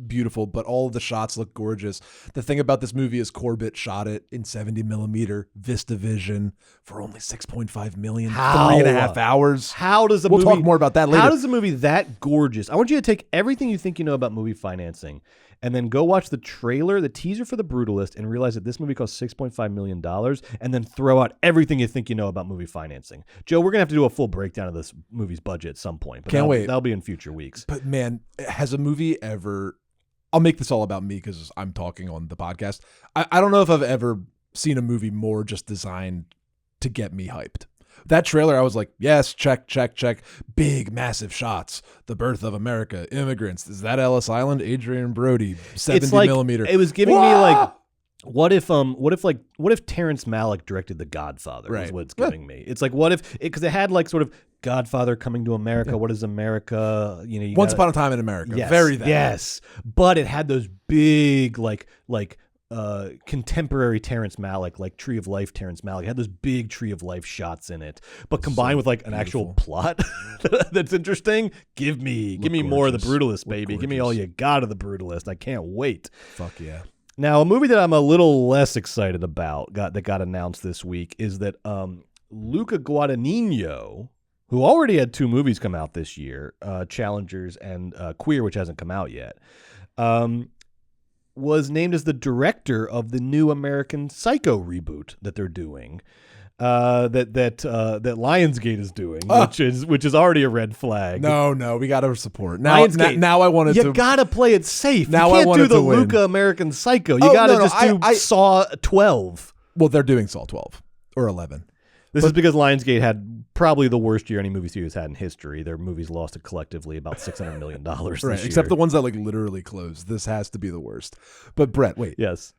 beautiful, but all of the shots look gorgeous. The thing about this movie is Corbett shot it in 70mm VistaVision for only $6.5 million. How? 3.5 hours. How does We'll talk more about that later. How does a movie that gorgeous? I want you to take everything you think you know about movie financing and then go watch the trailer, the teaser for The Brutalist, and realize that this movie cost $6.5 million, and then throw out everything you think you know about movie financing. Joe, we're going to have to do a full breakdown of this movie's budget at some point. But Can't wait. That'll be in future weeks. But man, has a movie ever... I'll make this all about me because I'm talking on the podcast. I don't know if I've ever seen a movie more just designed to get me hyped. That trailer, I was like, yes, check, check, check. Big, massive shots. The Birth of America, immigrants. Is that Ellis Island? Adrian Brody, 70mm. It was giving me like, what if Terrence Malick directed The Godfather? Right. Is what it's giving me. It's like, what if, because it had like sort of Godfather coming to America. Yeah. What is America? You know, Once Upon a Time in America. Yes, Very that. Yes, but it had those big like contemporary Terrence Malick, like Tree of Life Terrence Malick. It had those big Tree of Life shots in it, but combined with like an actual plot that's interesting. Give me more of the Brutalist, baby. Give me all you got of the Brutalist. I can't wait. Fuck yeah. Now, a movie that I'm a little less excited about that got announced this week is that Luca Guadagnino, who already had 2 movies come out this year, Challengers and Queer, which hasn't come out yet, was named as the director of the new American Psycho reboot that they're doing, that Lionsgate is doing, which is already a red flag. No, we got to support. Now I wanted to. You got to play it safe. Now you I can't wanted do the to win. Luca American Psycho. You got to do Saw 12. Well, they're doing Saw 12 or 11. This is because Lionsgate had probably the worst year any movie studios had in history. Their movies lost collectively about $600 million this year. Except the ones that like literally closed. This has to be the worst. But Brett, wait. Yes.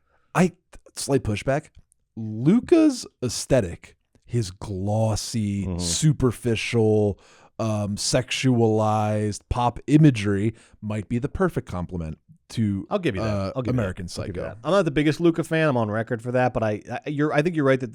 Slight pushback. Luca's aesthetic, his glossy, superficial, sexualized pop imagery might be the perfect complement to I'll give you that. American Psycho. I'm not the biggest Luca fan. I'm on record for that, but I think you're right that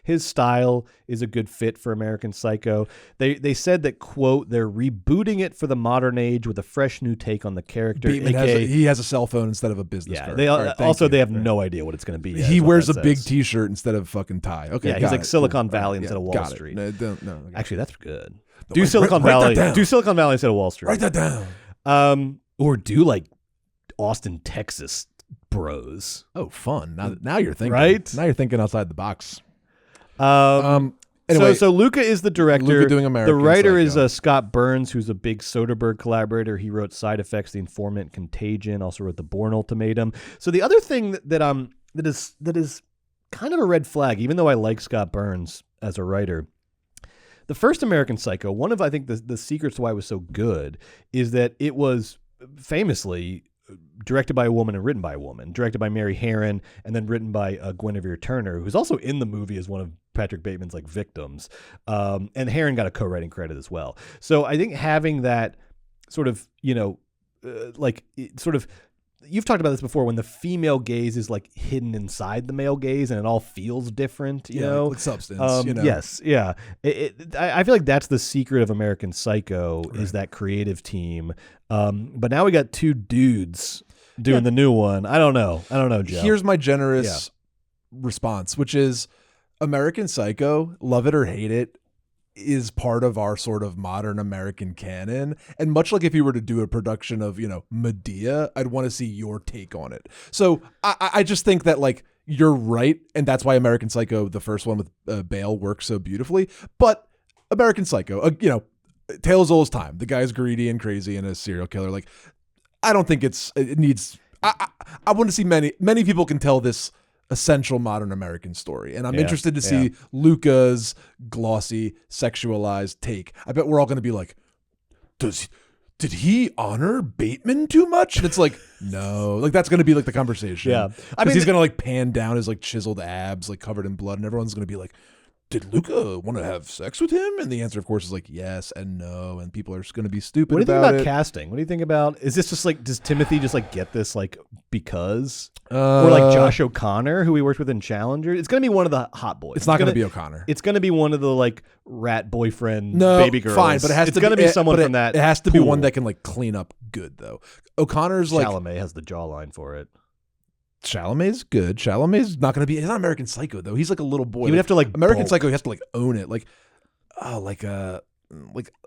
his style is a good fit for American Psycho. They said that, quote, they're rebooting it for the modern age with a fresh new take on the character. He has a cell phone instead of a business card. They have no idea what it's going to be. He wears a big T-shirt insteid of fucking tie. Okay, yeah, he's like Silicon Valley instead of Wall Street. No, actually, that's good. Do Silicon Valley instead of Wall Street. Write that down. Or do like Austin, Texas bros. Oh, fun. Now you're thinking. Right? Now you're thinking outside the box. Anyway, so Luca is the director. Luca doing American The writer Psycho. is Scott Burns, who's a big Soderbergh collaborator. He wrote Side Effects, The Informant, Contagion, also wrote The Bourne Ultimatum. So the other thing that is kind of a red flag, even though I like Scott Burns as a writer, the first American Psycho, one of I think the secrets to why it was so good is that it was famously directed by a woman and written by a woman, directed by Mary Herron, and then written by Guinevere Turner, who's also in the movie as one of Patrick Bateman's like victims. And Herron got a co-writing credit as well. So I think having that sort of, you've talked about this before, when the female gaze is like hidden inside the male gaze and it all feels different, you know, like substance. Yes, yeah. I feel like that's the secret of American Psycho is that creative team. But now we got 2 dudes doing the new one. I don't know, Joe. Here's my generous response, which is American Psycho, love it or hate it, is part of our sort of modern American canon. And much like if you were to do a production of, Medea, I'd want to see your take on it. So I just think that like you're right. And that's why American Psycho, the first one with Bale, works so beautifully. But American Psycho, tale as old as time. The guy's greedy and crazy and a serial killer. Like, I don't think it needs, I want to see many people can tell this essential modern American story. And I'm interested to see Luca's glossy, sexualized take. I bet we're all going to be like, did he honor Bateman too much? And it's like, no, like that's going to be like the conversation. Yeah. I mean, he's going to like pan down his like chiseled abs, like covered in blood. And everyone's going to be like, did Luca want to have sex with him? And the answer, of course, is like yes and no. And people are just going to be stupid. What do you think about it. casting? What do you think about? Is this just like, does Timothy just like get this like because, or like Josh O'Connor, who we worked with in Challenger? It's going to be one of the hot boys. It's not going to be O'Connor. It's going to be one of the like rat boyfriend baby girls. Fine, but it's going to be someone from that. It has to be pool. one that can like clean up good though. O'Connor's like Chalamet has the jawline for it. Chalamet's good. Chalamet's not going to be. He's not American Psycho though. He's like a little boy. He would have to like American bulk. Psycho. He has to like own it. Like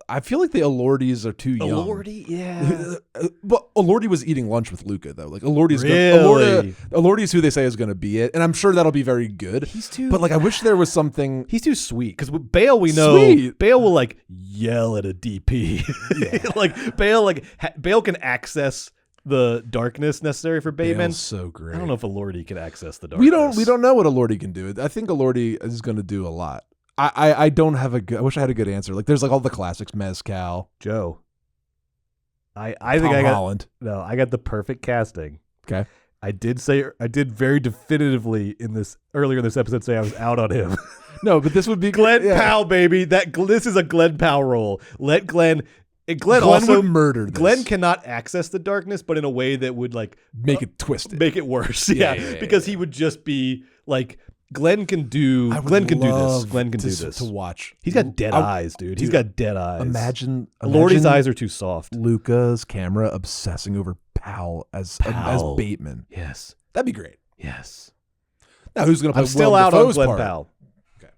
I feel like the Elordi's are too young. Elordi, yeah. But Elordi was eating lunch with Luca though. Like Elordi's really? Elordi's who they say is going to be it, and I'm sure that'll be very good. He's too. But like I wish there was something. He's too sweet because with Bale we know Sweet. Bale will like yell at a DP. Yeah. like Bale can access the darkness necessary for Bateman. Bale's so great. I don't know if Elordi can access the darkness. We don't know what Elordi can do. I think Elordi is going to do a lot. I don't have a good. I wish I had a good answer. Like there's like all the classics, Mezcal, Joe. I Tom think I got Holland. No, I got the perfect casting. Okay. I did very definitively earlier in this episode say I was out on him. No, but this would be Glen Powell, baby. This is a Glen Powell role. Let Glen Glen would murder this. Glen cannot access the darkness, but in a way that would like Make it twisted. make it worse. Yeah, because he would just be like Glen can do this. Glen can do this. To watch. He's got dead eyes, dude. He's got dead eyes. Imagine Lordy's eyes are too soft. Luca's camera obsessing over Powell as Bateman. Yes. That'd be great. Yes. Now who's going to play I'm still Willem out on Dafoe's Glen part? Powell. Okay.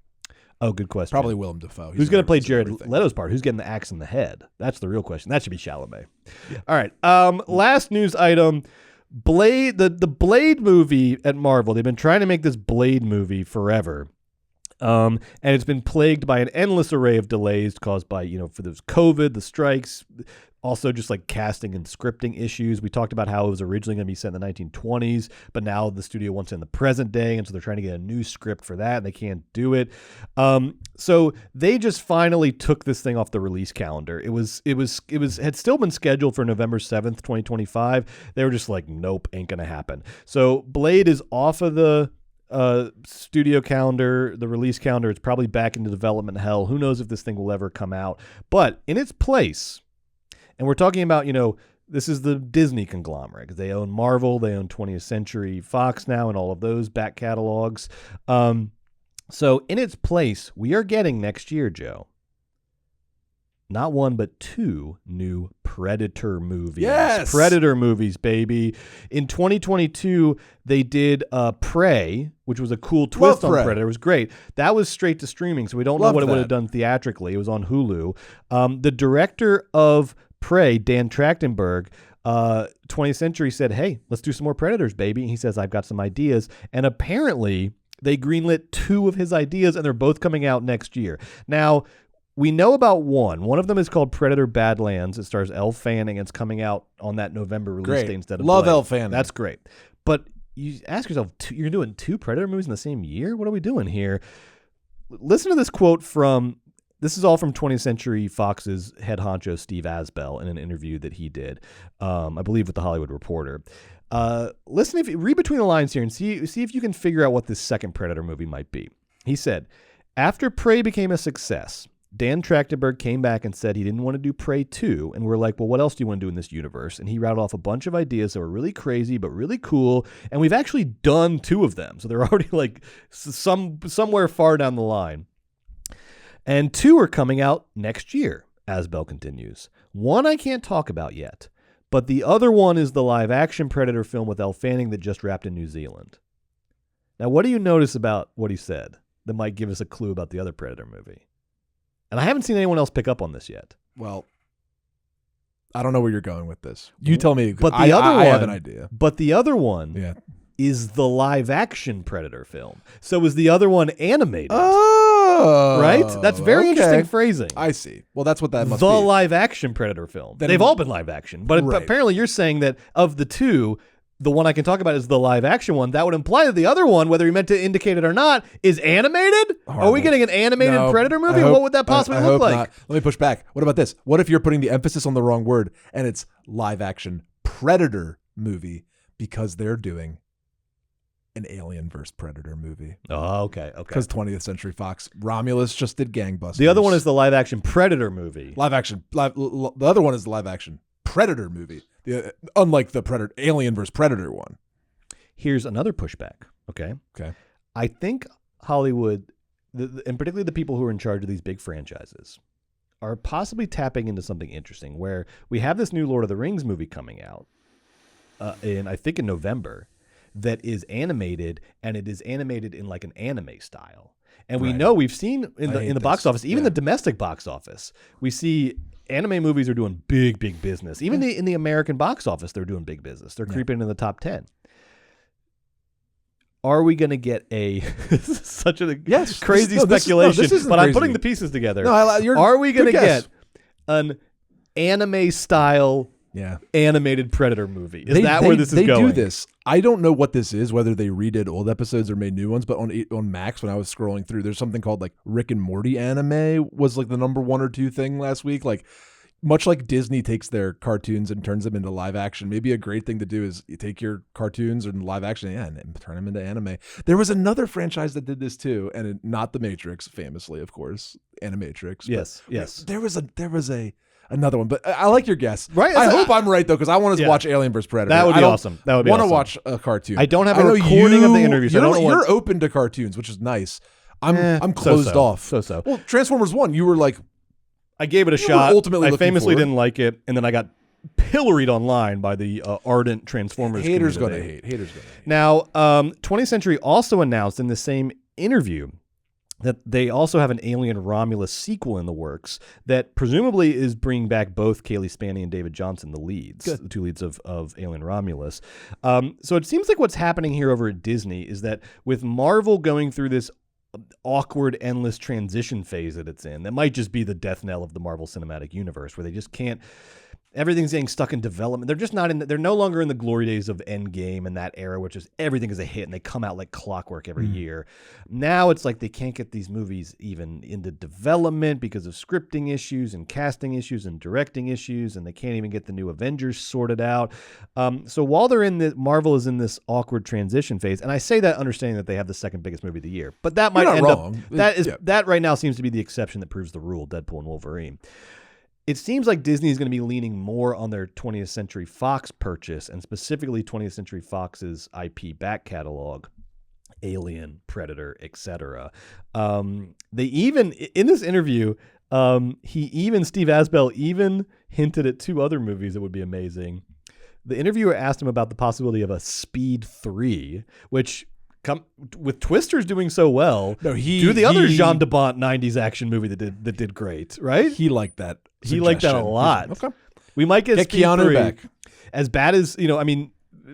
Oh, good question. Probably Willem Dafoe. Who's going to play Jared Leto's part? Who's getting the axe in the head? That's the real question. That should be Chalamet. Yeah. All right. Last news item. Blade, the Blade movie at Marvel. They've been trying to make this Blade movie forever. And it's been plagued by an endless array of delays caused by, for those COVID, the strikes, also just like casting and scripting issues. We talked about how it was originally going to be set in the 1920s, but now the studio wants it in the present day, and so they're trying to get a new script for that, and they can't do it. So they just finally took this thing off the release calendar. It had still been scheduled for November 7th, 2025. They were just like, nope, ain't gonna happen. So Blade is off of the studio calendar, the release calendar. It's probably back into development hell. Who knows if this thing will ever come out? But in its place, and we're talking about, this is the Disney conglomerate because they own Marvel, they own 20th Century Fox now, and all of those back catalogs. So in its place, we are getting next year, Joe, not one, but two new Predator movies. Yes! Predator movies, baby. In 2022, they did Prey, which was a cool twist on Predator. It was great. That was straight to streaming, so we don't know what it would have done theatrically. It was on Hulu. The director of Prey, Dan Trachtenberg, 20th Century said, hey, let's do some more Predators, baby. And he says, I've got some ideas. And apparently, they greenlit two of his ideas, and they're both coming out next year. Now, we know about one. One of them is called Predator Badlands. It stars Elle Fanning. It's coming out on that November release date instead of Love Blade. Elle Fanning. That's great. But you ask yourself, you're doing two Predator movies in the same year? What are we doing here? Listen to this quote from, this is all from 20th Century Fox's head honcho, Steve Asbell, in an interview that he did, I believe with The Hollywood Reporter. Listen, read between the lines here and see if you can figure out what this second Predator movie might be. He said, after Prey became a success, Dan Trachtenberg came back and said he didn't want to do Prey 2, and we're like, well, what else do you want to do in this universe? And he rattled off a bunch of ideas that were really crazy but really cool, and we've actually done two of them, so they're already like somewhere far down the line. And two are coming out next year, Asbell continues. One I can't talk about yet, but the other one is the live-action Predator film with Elle Fanning that just wrapped in New Zealand. Now, what do you notice about what he said that might give us a clue about the other Predator movie? And I haven't seen anyone else pick up on this yet. Well, I don't know where you're going with this. You tell me. But the other one, I have an idea. But the other one is the live-action Predator film. So is the other one animated? Oh, right? That's very interesting phrasing. I see. Well, that's what that must be. The live-action Predator film. They've all been live-action. But apparently you're saying that of the two, the one I can talk about is the live-action one. That would imply that the other one, whether you meant to indicate it or not, is animated? Horrible. Are we getting an animated Predator movie? What would that possibly look like? Not. Let me push back. What about this? What if you're putting the emphasis on the wrong word and it's live-action Predator movie because they're doing an Alien vs. Predator movie? Oh, okay. Because 20th Century Fox, Romulus just did gangbusters. The other one is the live-action Predator movie. The other one is the live-action Predator movie. Unlike the Predator, Alien vs. Predator one. Here's another pushback. Okay. I think Hollywood, and particularly the people who are in charge of these big franchises, are possibly tapping into something interesting. Where we have this new Lord of the Rings movie coming out, in November, that is animated, and it is animated in like an anime style. And we know we've seen in the box office, even the domestic box office, we see anime movies are doing big business. Even in the American box office, they're doing big business. They're creeping into the top 10. Are we going to get such a crazy speculation? But I'm putting the pieces together. Are we going to get an anime style animated Predator movie? Is that where this is going? They do this. I don't know what this is, whether they redid old episodes or made new ones, but on Max, when I was scrolling through, there's something called like Rick and Morty anime was like the number 1 or 2 thing last week. Like, much like Disney takes their cartoons and turns them into live action, maybe a great thing to do is you take your cartoons and live action and turn them into anime. There was another franchise that did this too, and not The Matrix, famously, of course, Animatrix. Yes. There was a Another one, but I like your guess. Right? I hope I'm right though, because I want to watch Alien vs Predator. That would be awesome. That would be want awesome. to watch a cartoon. I don't have a know recording of the interview, so I don't know you're what- open to cartoons, which is nice. I'm closed off. So. Well, Transformers 1, you were like, I gave it a You shot. were ultimately I looking famously for it. didn't like it, and then I got pilloried online by the ardent Transformers haters community. gonna hate. Haters gonna hate. Now, 20th Century also announced in the same interview that they also have an Alien Romulus sequel in the works that presumably is bringing back both Kaylee Spaney and David Johnson, the leads, the two leads of Alien Romulus. So it seems like what's happening here over at Disney is that with Marvel going through this awkward, endless transition phase that it's in, that might just be the death knell of the Marvel Cinematic Universe, where they just can't. Everything's getting stuck in development. They're just not in. They're no longer in the glory days of Endgame and that era, which is everything is a hit and they come out like clockwork every year. Now it's like they can't get these movies even into development because of scripting issues and casting issues and directing issues, and they can't even get the new Avengers sorted out. So while they're in the Marvel is in this awkward transition phase, and I say that understanding that they have the second biggest movie of the year, but that might You're not end wrong. up that right now seems to be the exception that proves the rule. Deadpool and Wolverine. It seems like Disney is going to be leaning more on their 20th Century Fox purchase, and specifically 20th Century Fox's IP back catalog, Alien, Predator, etc. They even, in this interview, Steve Asbell even hinted at two other movies that would be amazing. The interviewer asked him about the possibility of a Speed 3, which with Twisters doing so well, do the other Jean de Bont 90s action movie that did great, right? He liked that. He liked that a lot. Okay. We might get Speed Keanu 3 back. as bad as,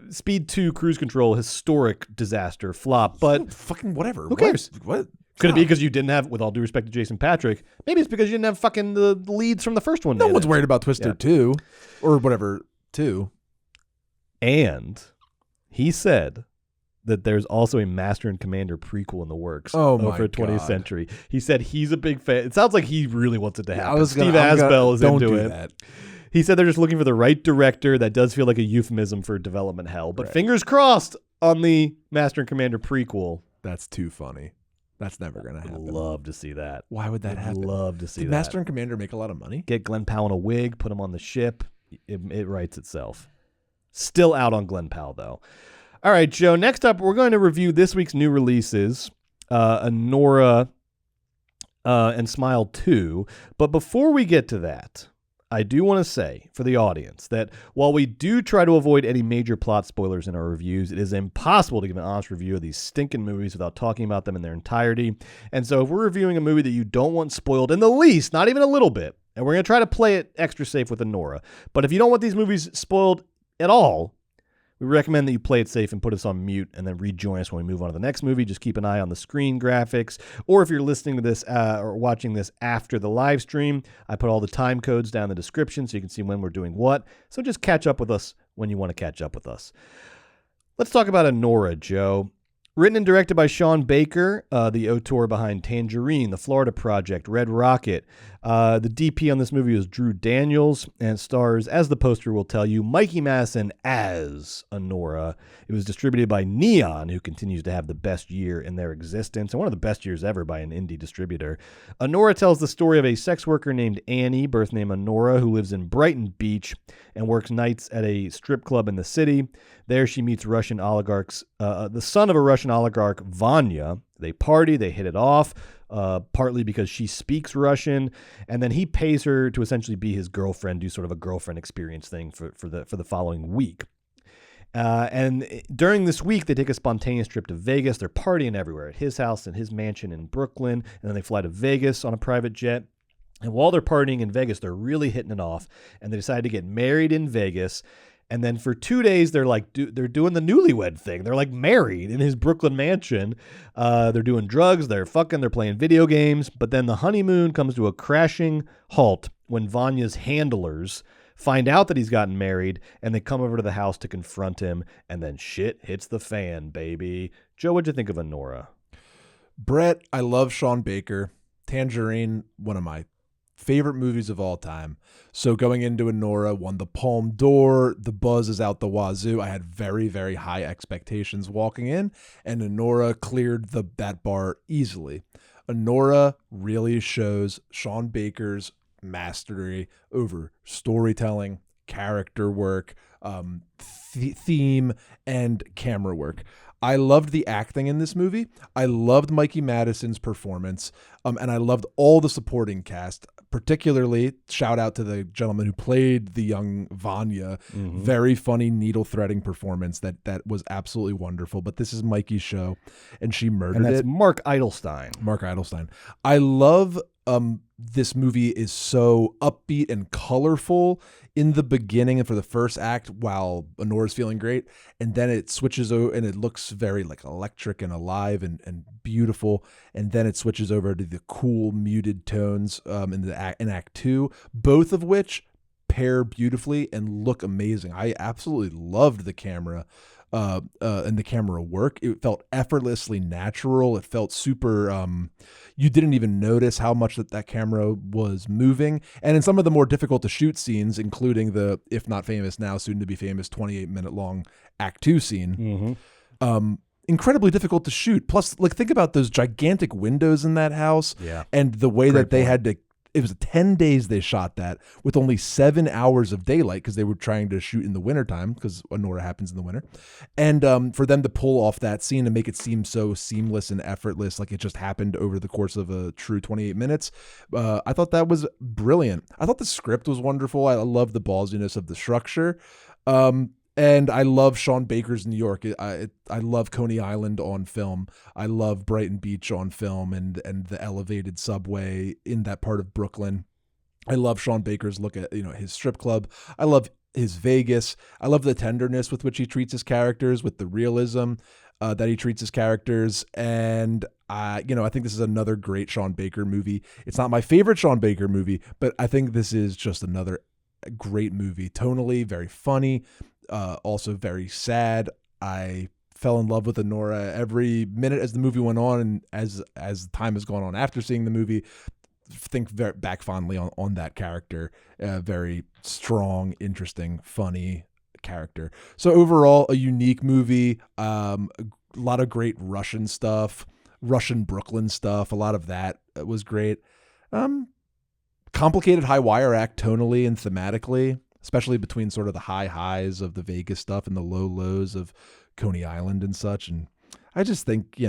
Speed 2 Cruise Control, historic disaster, flop, but Fucking whatever. who cares? What? Could it be because you didn't have, with all due respect to Jason Patrick, maybe it's because you didn't have fucking the leads from the first one. No one's worried about Twister 2 or whatever 2. And he said that there's also a Master and Commander prequel in the works over 20th God. Century. He said he's a big fan. It sounds like he really wants it to happen. Steve Asbell is don't into do it. That. He said they're just looking for the right director. That does feel like a euphemism for development hell. But fingers crossed on the Master and Commander prequel. That's too funny. That's never going to happen. Love to see that. Why would that happen? Love to see Did that. Master and Commander make a lot of money? Get Glen Powell in a wig, put him on the ship. It writes itself. Still out on Glen Powell, though. All right, Joe, next up, we're going to review this week's new releases, Anora and Smile 2. But before we get to that, I do want to say for the audience that while we do try to avoid any major plot spoilers in our reviews, it is impossible to give an honest review of these stinking movies without talking about them in their entirety. And so if we're reviewing a movie that you don't want spoiled in the least, not even a little bit, and we're going to try to play it extra safe with Anora, but if you don't want these movies spoiled at all, we recommend that you play it safe and put us on mute and then rejoin us when we move on to the next movie. Just keep an eye on the screen graphics. Or if you're listening to this or watching this after the live stream, I put all the time codes down in the description so you can see when we're doing what. So just catch up with us when you want to catch up with us. Let's talk about Anora, Joe. Written and directed by Sean Baker, the auteur behind Tangerine, The Florida Project, Red Rocket. The DP on this movie is Drew Daniels, and it stars, as the poster will tell you, Mikey Madison as Anora. It was distributed by Neon, who continues to have the best year in their existence, and one of the best years ever by an indie distributor. Anora tells the story of a sex worker named Annie, birth name Anora, who lives in Brighton Beach and works nights at a strip club in the city. There she meets Russian oligarchs, the son of a Russian oligarch, Vanya. They party, they hit it off, partly because she speaks Russian, and then he pays her to essentially be his girlfriend, do sort of a girlfriend experience thing for the following week. And during this week, they take a spontaneous trip to Vegas. They're partying everywhere, at his house and his mansion in Brooklyn, and then they fly to Vegas on a private jet. And while they're partying in Vegas, they're really hitting it off, and they decide to get married in Vegas. And then for 2 days, they're doing the newlywed thing. They're like married in his Brooklyn mansion. They're doing drugs. They're fucking. They're playing video games. But then the honeymoon comes to a crashing halt when Vanya's handlers find out that he's gotten married, and they come over to the house to confront him. And then shit hits the fan, baby. Joe, what'd you think of Anora? Brett, I love Sean Baker. Tangerine, one of my favorite movies of all time. So going into Anora, won the Palme d'Or. The buzz is out the wazoo. I had very, very high expectations walking in, and Anora cleared that bar easily. Anora really shows Sean Baker's mastery over storytelling, character work, theme, and camera work. I loved the acting in this movie. I loved Mikey Madison's performance, and I loved all the supporting cast. Particularly, shout out to the gentleman who played the young Vanya. Very funny needle threading performance that was absolutely wonderful. But this is Mikey's show, and she murdered And that's it. Mark Eidelstein. Mark Eidelstein. I love this movie is so upbeat and colorful in the beginning and for the first act while Anora's feeling great, and then it switches over and it looks very like electric and alive and beautiful, and then it switches over to the cool muted tones in act 2, both of which pair beautifully and look amazing. I absolutely loved the camera and the camera work. It felt effortlessly natural. It felt super you didn't even notice how much that camera was moving. And in some of the more difficult to shoot scenes, including the, if not famous now, soon to be famous 28-minute long act 2 scene, incredibly difficult to shoot. Plus, like, think about those gigantic windows in that house, and the way that they had to. It was 10 days they shot that with only 7 hours of daylight because they were trying to shoot in the wintertime because Anora happens in the winter. And for them to pull off that scene and make it seem so seamless and effortless, like it just happened over the course of a true 28 minutes, I thought that was brilliant. I thought the script was wonderful. I love the ballsiness of the structure. And I love Sean Baker's New York. I love Coney Island on film. I love Brighton Beach on film and the elevated subway in that part of Brooklyn. I love Sean Baker's look at his strip club. I love his Vegas. I love the tenderness with which he treats his characters, with the realism that he treats his characters. And I think this is another great Sean Baker movie. It's not my favorite Sean Baker movie, but I think this is just another great movie. Tonally, very funny. Also very sad. I fell in love with Anora every minute as the movie went on, and as time has gone on after seeing the movie, think back fondly on that character. Very strong, interesting, funny character. So overall, a unique movie. A lot of great Russian stuff, Russian Brooklyn stuff. A lot of that was great. Complicated high wire act tonally and thematically, especially between sort of the high highs of the Vegas stuff and the low lows of Coney Island and such. And I just think,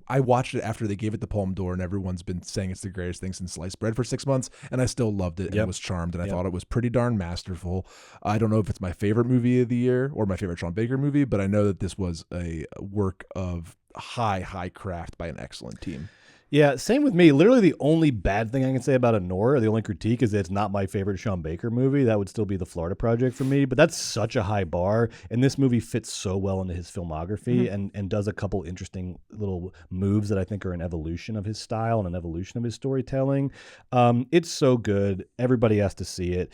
I watched it after they gave it the Palme d'Or, and everyone's been saying it's the greatest thing since sliced bread for 6 months, and I still loved it and was charmed, and I thought it was pretty darn masterful. I don't know if it's my favorite movie of the year or my favorite Sean Baker movie, but I know that this was a work of high craft by an excellent team. Yeah, same with me. Literally the only bad thing I can say about Anora, the only critique, is that it's not my favorite Sean Baker movie. That would still be The Florida Project for me, but that's such a high bar, and this movie fits so well into his filmography and does a couple interesting little moves that I think are an evolution of his style and an evolution of his storytelling. It's so good. Everybody has to see it.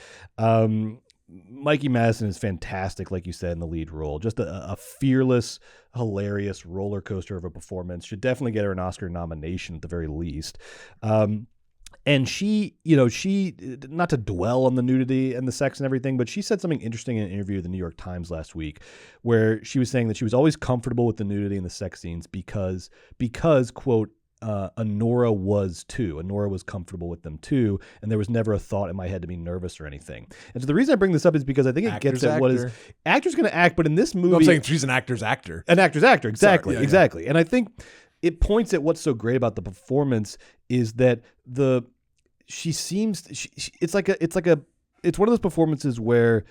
Mikey Madison is fantastic, like you said, in the lead role. Just a fearless, hilarious roller coaster of a performance. Should definitely get her an Oscar nomination at the very least. And she, not to dwell on the nudity and the sex and everything, but she said something interesting in an interview with the New York Times last week, where she was saying that she was always comfortable with the nudity and the sex scenes because quote, Anora was too. Anora was comfortable with them too, and there was never a thought in my head to be nervous or anything. And so the reason I bring this up is because I think it gets at what is actor's going to act, but in this movie, No, I'm saying she's an actor's actor. An actor's actor, exactly, Sorry, exactly. And I think it points at what's so great about the performance is that it's one of those performances where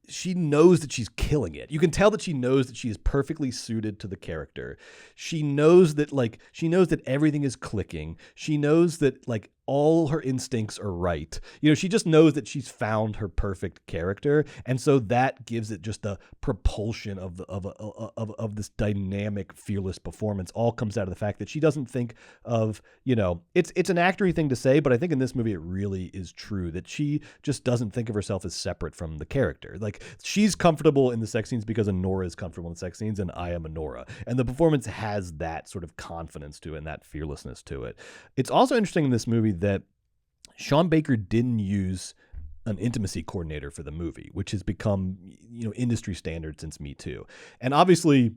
she knows that she's killing it. You can tell that she knows that she is perfectly suited to the character. She knows that everything is clicking. She knows that all her instincts are right. She just knows that she's found her perfect character, and so that gives it just the propulsion of this dynamic, fearless performance. All comes out of the fact that she doesn't think of, it's an actory thing to say, but I think in this movie it really is true that she just doesn't think of herself as separate from the character. She's comfortable in the sex scenes because Anora is comfortable in the sex scenes, and I am Anora, and the performance has that sort of confidence to it and that fearlessness to it. It's also interesting in this movie that Sean Baker didn't use an intimacy coordinator for the movie, which has become, industry standard since Me Too. And obviously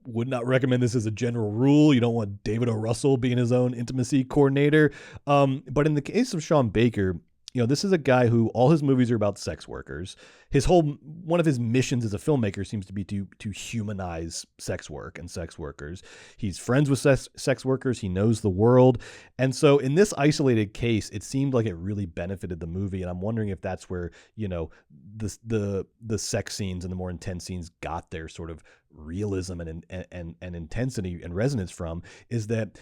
would not recommend this as a general rule. You don't want David O. Russell being his own intimacy coordinator. But in the case of Sean Baker, this is a guy who all his movies are about sex workers. One of his missions as a filmmaker seems to be to humanize sex work and sex workers. He's friends with sex workers. He knows the world. And so in this isolated case, it seemed like it really benefited the movie. And I'm wondering if that's where, the sex scenes and the more intense scenes got their sort of realism and intensity and resonance from, is that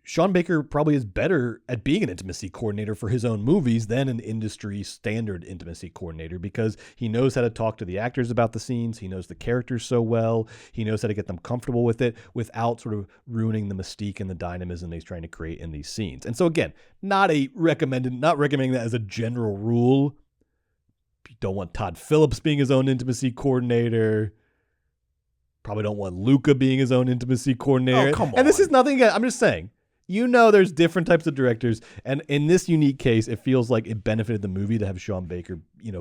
Sean Baker probably is better at being an intimacy coordinator for his own movies than an industry standard intimacy coordinator, because he knows how to talk to the actors about the scenes. He knows the characters so well. He knows how to get them comfortable with it without sort of ruining the mystique and the dynamism he's trying to create in these scenes. And so again, not recommending that as a general rule. You don't want Todd Phillips being his own intimacy coordinator. Probably don't want Luca being his own intimacy coordinator. Oh, come on. And this is nothing, I'm just saying, there's different types of directors. And in this unique case, it feels like it benefited the movie to have Sean Baker,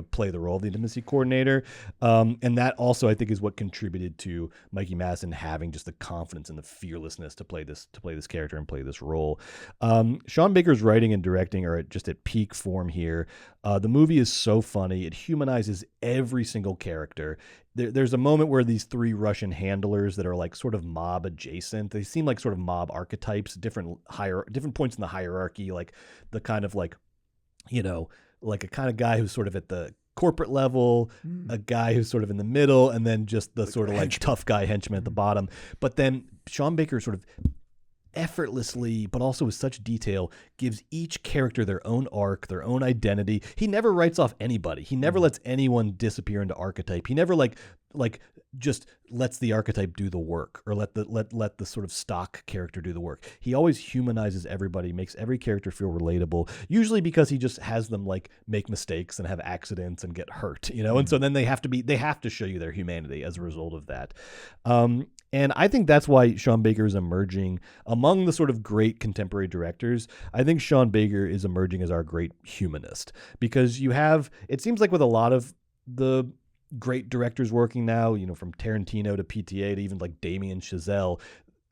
play the role of the intimacy coordinator. And that also, I think, is what contributed to Mikey Madison having just the confidence and the fearlessness to play this character and play this role. Sean Baker's writing and directing are just at peak form here. The movie is so funny. It humanizes every single character. There's a moment where these three Russian handlers that are like sort of mob adjacent, they seem like sort of mob archetypes, different points in the hierarchy, like the kind of like a kind of guy who's sort of at the corporate level, a guy who's sort of in the middle, and then just the sort of like tough guy henchman at the bottom. But then Sean Baker sort of effortlessly, but also with such detail, gives each character their own arc, their own identity. He never writes off anybody. He never lets anyone disappear into archetype. He never like just lets the archetype do the work, or let the sort of stock character do the work. He always humanizes everybody, makes every character feel relatable, usually because he just has them like make mistakes and have accidents and get hurt, and so then they have to show you their humanity as a result of that. And I think that's why Sean Baker is emerging among the sort of great contemporary directors. I think Sean Baker is emerging as our great humanist, because it seems like with a lot of the great directors working now, from Tarantino to PTA to even like Damien Chazelle,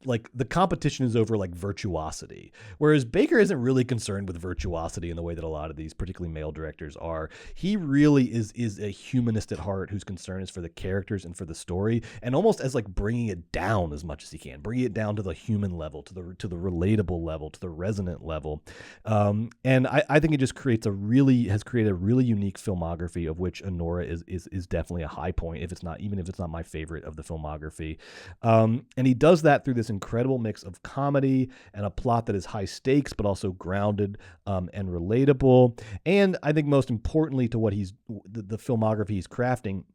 like the competition is over like virtuosity, whereas Baker isn't really concerned with virtuosity in the way that a lot of these particularly male directors are. He really is a humanist at heart, whose concern is for the characters and for the story, and almost as like bringing it down as much as he can, bringing it down to the human level, to the relatable level, to the resonant level. And I think it just has created a really unique filmography, of which Anora is definitely a high point, even if it's not my favorite of the filmography. And he does that through this incredible mix of comedy and a plot that is high stakes but also grounded and relatable. And I think most importantly to what the filmography he's crafting,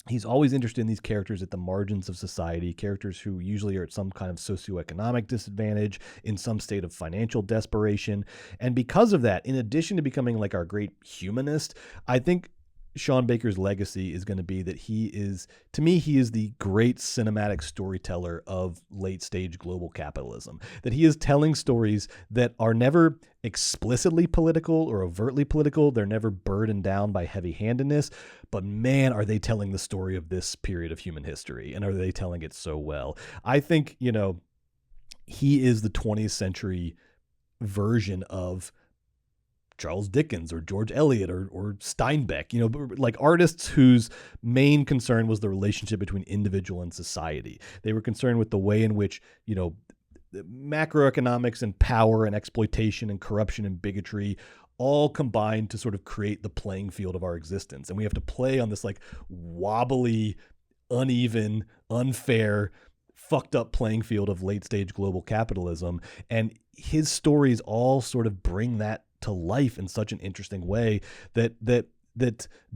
he's always interested in these characters at the margins of society, characters who usually are at some kind of socioeconomic disadvantage, in some state of financial desperation. And because of that, in addition to becoming like our great humanist, I think Sean Baker's legacy is going to be that he is the great cinematic storyteller of late stage global capitalism, that he is telling stories that are never explicitly political or overtly political. They're never burdened down by heavy handedness, but man, are they telling the story of this period of human history, and are they telling it so well? I think, he is the 20th century version of Charles Dickens or George Eliot or Steinbeck, like artists whose main concern was the relationship between individual and society. They were concerned with the way in which, macroeconomics and power and exploitation and corruption and bigotry all combined to sort of create the playing field of our existence. And we have to play on this like wobbly, uneven, unfair, fucked up playing field of late stage global capitalism. And his stories all sort of bring that to life in such an interesting way that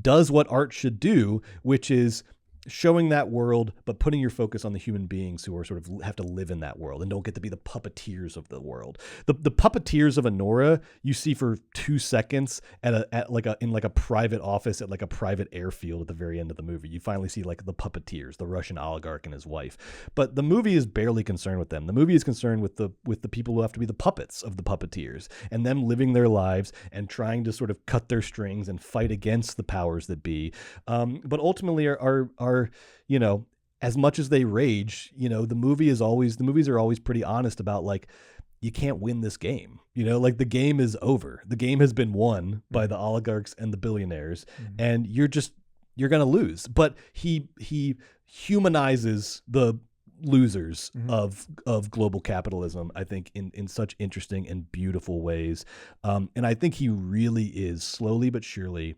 does what art should do, which is showing that world, but putting your focus on the human beings who are sort of have to live in that world and don't get to be the puppeteers of the world. The puppeteers of Anora you see for 2 seconds in a private office at like a private airfield at the very end of the movie. You finally see like the puppeteers, the Russian oligarch and his wife. But the movie is barely concerned with them. The movie is concerned with the people who have to be the puppets of the puppeteers, and them living their lives and trying to sort of cut their strings and fight against the powers that be. But ultimately are as much as they rage, the movies are always pretty honest about like, you can't win this game. Like the game is over. The game has been won by the oligarchs and the billionaires, and you're going to lose. But he humanizes the losers of global capitalism, I think, in such interesting and beautiful ways. And I think he really is slowly but surely,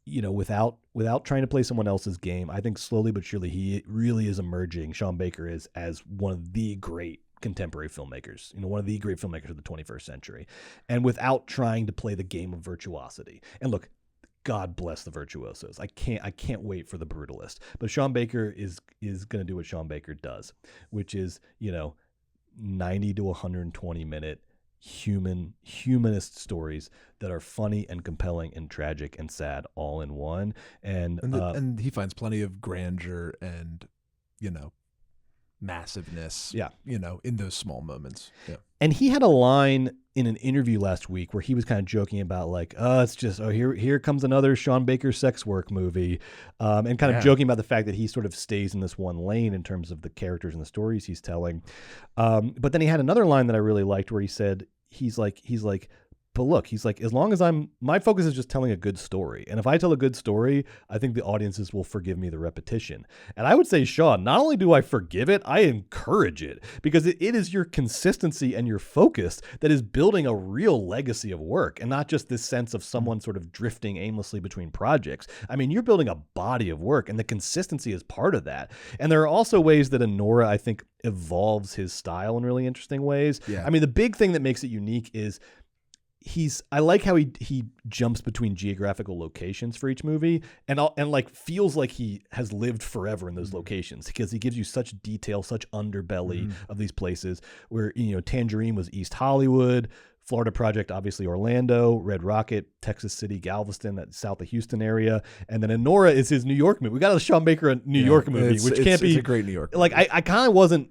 without trying to play someone else's game, I think slowly but surely he really is emerging. Sean Baker is as one of the great contemporary filmmakers, one of the great filmmakers of the 21st century, and without trying to play the game of virtuosity. And look, God bless the virtuosos. I can't wait for the Brutalist. But Sean Baker is going to do what Sean Baker does, which is, 90 to 120 minute humanist stories that are funny and compelling and tragic and sad all in one. And he finds plenty of grandeur and, massiveness, in those small moments. Yeah. And he had a line in an interview last week where he was kind of joking about like, here comes another Sean Baker sex work movie, and kind of joking about the fact that he sort of stays in this one lane in terms of the characters and the stories he's telling. But then he had another line that I really liked where he said, he's like, but look, he's like, as long as my focus is just telling a good story. And if I tell a good story, I think the audiences will forgive me the repetition. And I would say, Sean, not only do I forgive it, I encourage it, because it is your consistency and your focus that is building a real legacy of work, and not just this sense of someone sort of drifting aimlessly between projects. I mean, you're building a body of work, and the consistency is part of that. And there are also ways that Anora, I think, evolves his style in really interesting ways. Yeah. I mean, the big thing that makes it unique is I like how he jumps between geographical locations for each movie, and like feels like he has lived forever in those locations, because he gives you such detail, such underbelly of these places where, Tangerine was East Hollywood, Florida Project, obviously Orlando, Red Rocket, Texas City, Galveston, that south of Houston area. And then Anora is his New York movie. We got a Sean Baker New York movie, which can't be it's a great New York movie. Like I kind of wasn't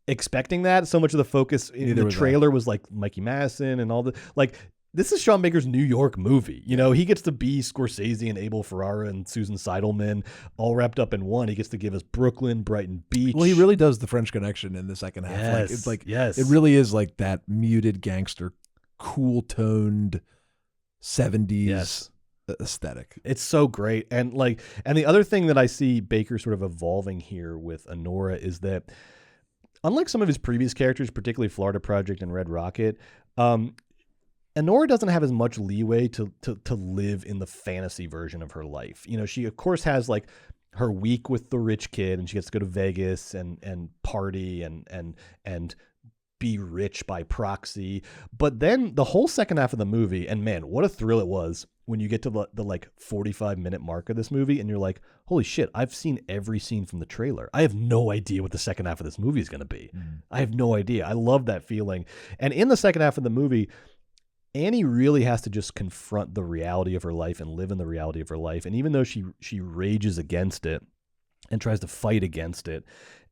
expecting that. So much of the focus in the trailer was like Mikey Madison and all the like. This is Sean Baker's New York movie. He gets to be Scorsese and Abel Ferrara and Susan Seidelman all wrapped up in one. He gets to give us Brooklyn, Brighton Beach. Well, he really does the French Connection in the second half. Yes, like, it's like, yes. It really is like that muted gangster, cool toned 70s aesthetic. It's so great. And the other thing that I see Baker sort of evolving here with Anora is that, unlike some of his previous characters, particularly Florida Project and Red Rocket, Anora doesn't have as much leeway to live in the fantasy version of her life. She of course has like her week with the rich kid, and she gets to go to Vegas and party and be rich by proxy. But then the whole second half of the movie, and man, what a thrill it was when you get to the like 45-minute mark of this movie and you're like, holy shit, I've seen every scene from the trailer. I have no idea what the second half of this movie is going to be. I have no idea. I love that feeling. And in the second half of the movie, Annie really has to just confront the reality of her life and live in the reality of her life. And even though she rages against it and tries to fight against it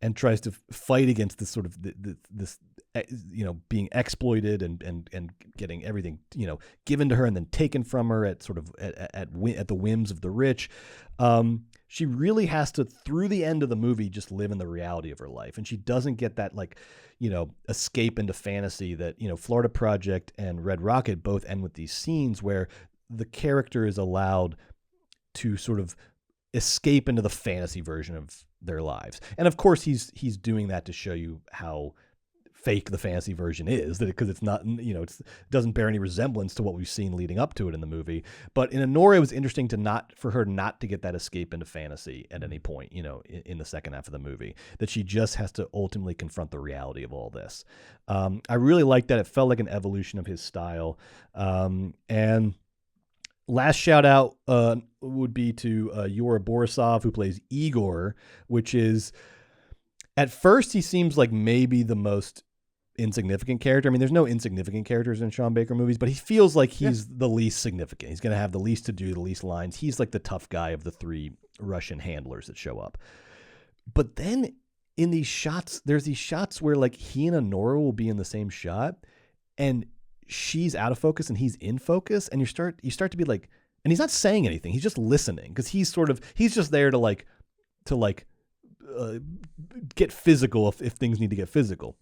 and tries to fight against this sort of this being exploited and getting everything, given to her and then taken from her at sort of at the whims of the rich, she really has to, through the end of the movie, just live in the reality of her life. And she doesn't get that escape into fantasy that, Florida Project and Red Rocket both end with these scenes where the character is allowed to sort of escape into the fantasy version of their lives. And of course he's doing that to show you how fake the fantasy version is, that because it's not, it doesn't bear any resemblance to what we've seen leading up to it in the movie. But in Anora, it was interesting for her not to get that escape into fantasy at any point, in the second half of the movie, that she just has to ultimately confront the reality of all this. I really liked that. It felt like an evolution of his style. And last shout out would be to Yura Borisov, who plays Igor, which is, at first he seems like maybe the most insignificant character. I mean, there's no insignificant characters in Sean Baker movies, but he feels like he's the least significant. He's going to have the least to do, the least lines. He's like the tough guy of the three Russian handlers that show up. But then in these shots, there's these shots where like he and Anora will be in the same shot, and she's out of focus and he's in focus, and you start to be like, and he's not saying anything. He's just listening, because he's just there to get physical if things need to get physical.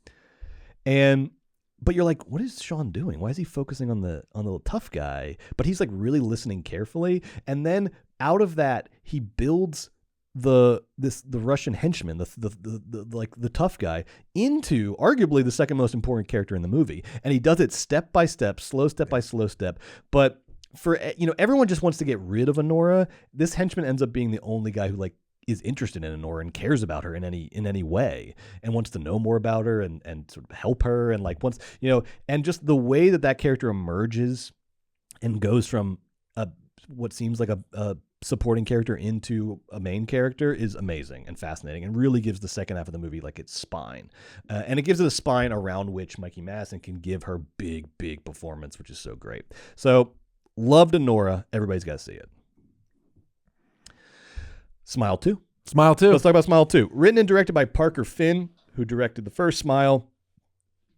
But you're like, what is Sean doing? Why is he focusing on the little tough guy? But he's like really listening carefully. And then out of that, he builds the Russian henchman, the tough guy, into arguably the second most important character in the movie. And he does it step by step, slow step by slow step. But for, everyone just wants to get rid of Anora. This henchman ends up being the only guy who like is interested in Anora and cares about her in any way and wants to know more about her and sort of help her and like wants, and just the way that character emerges and goes from what seems like a supporting character into a main character is amazing and fascinating and really gives the second half of the movie like its spine. And it gives it a spine around which Mikey Madison can give her big performance, which is so great. So loved Anora. Everybody's got to see it. Smile 2. Smile 2. Let's talk about Smile 2. Written and directed by Parker Finn, who directed the first Smile.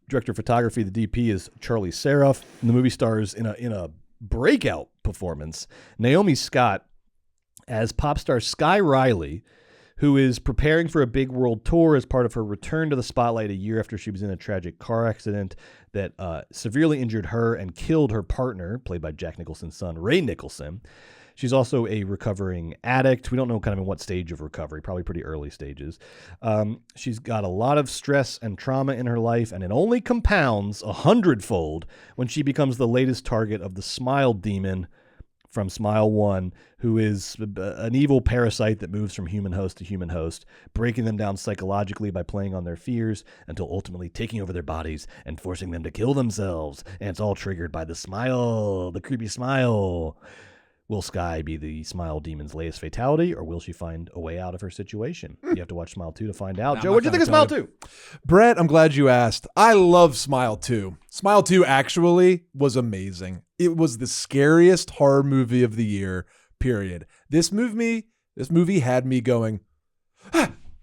Director of photography, the DP is Charlie Seraph. And the movie stars in a breakout performance Naomi Scott as pop star Sky Riley, who is preparing for a big world tour as part of her return to the spotlight a year after she was in a tragic car accident that severely injured her and killed her partner, played by Jack Nicholson's son, Ray Nicholson. She's also a recovering addict. We don't know kind of in what stage of recovery, probably pretty early stages. She's got a lot of stress and trauma in her life, and it only compounds 100-fold when she becomes the latest target of the Smile Demon from Smile 1, who is an evil parasite that moves from human host to human host, breaking them down psychologically by playing on their fears until ultimately taking over their bodies and forcing them to kill themselves. And it's all triggered by the smile, the creepy smile. Will Sky be the Smile Demon's latest fatality, or will she find a way out of her situation? You have to watch Smile 2 to find out. Joe, what do you think of Smile 2? Brett, I'm glad you asked. I love Smile 2. Smile 2 actually was amazing. It was the scariest horror movie of the year, period. This movie had me going,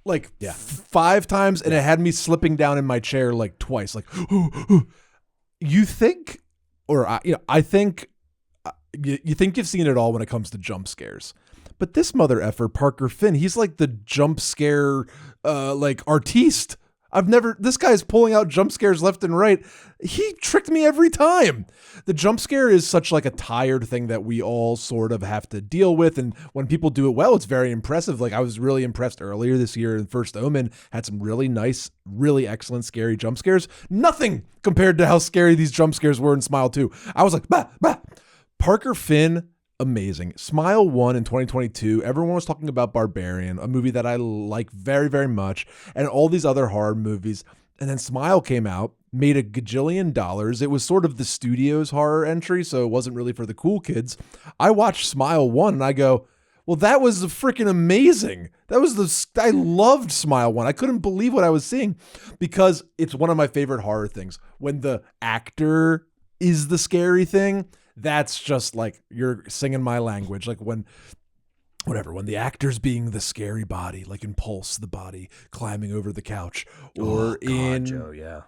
like 5 times, and it had me slipping down in my chair like twice. Like, you think, or I think, you think you've seen it all when it comes to jump scares, but this mother effer, Parker Finn, he's like the jump scare, like artiste. This guy's pulling out jump scares left and right. He tricked me every time. The jump scare is such like a tired thing that we all sort of have to deal with. And when people do it well, it's very impressive. Like I was really impressed earlier this year in First Omen, had some really nice, really excellent, scary jump scares. Nothing compared to how scary these jump scares were in Smile 2. I was like, bah, bah. Parker Finn, amazing. Smile 1 in 2022, everyone was talking about Barbarian, a movie that I like very, very much, and all these other horror movies. And then Smile came out, made $1 gajillion. It was sort of the studio's horror entry, so it wasn't really for the cool kids. I watched Smile 1 and I go, well, that was freaking amazing. I loved Smile 1. I couldn't believe what I was seeing because it's one of my favorite horror things. When the actor is the scary thing, that's just like you're singing my language. Like when the actor's being the scary body, like in Pulse, the body climbing over the couch, or Joe, yeah.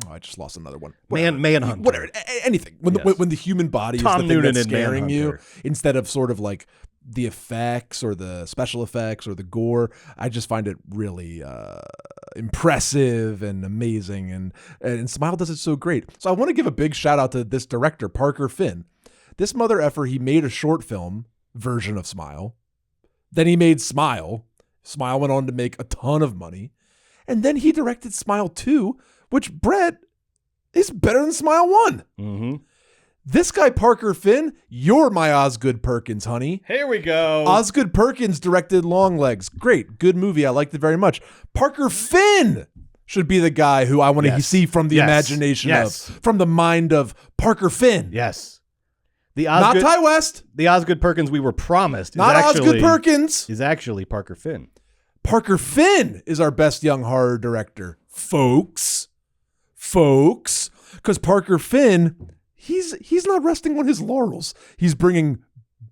Oh, I just lost another one. Manhunter. Whatever, anything. When the human body Tom is the thing Noonan that's in scaring you, Manhunter. instead of sort of like the effects or the special effects or the gore, I just find it really impressive and amazing, and Smile does it so great. So I want to give a big shout out to this director, Parker Finn. This mother effer, he made a short film version of Smile. Then he made Smile. Smile went on to make a ton of money. And then he directed Smile 2, which, Brett, is better than Smile 1. Mm-hmm. This guy, Parker Finn, you're my Osgood Perkins, honey. Here we go. Osgood Perkins directed Longlegs. Great. Good movie. I liked it very much. Parker Finn should be the guy who I want to see from the imagination of, from the mind of Parker Finn. Yes. Not Ty West. The Osgood Perkins we were promised. Osgood Perkins. Is actually Parker Finn. Parker Finn is our best young horror director. Folks. Because Parker Finn, he's not resting on his laurels. He's bringing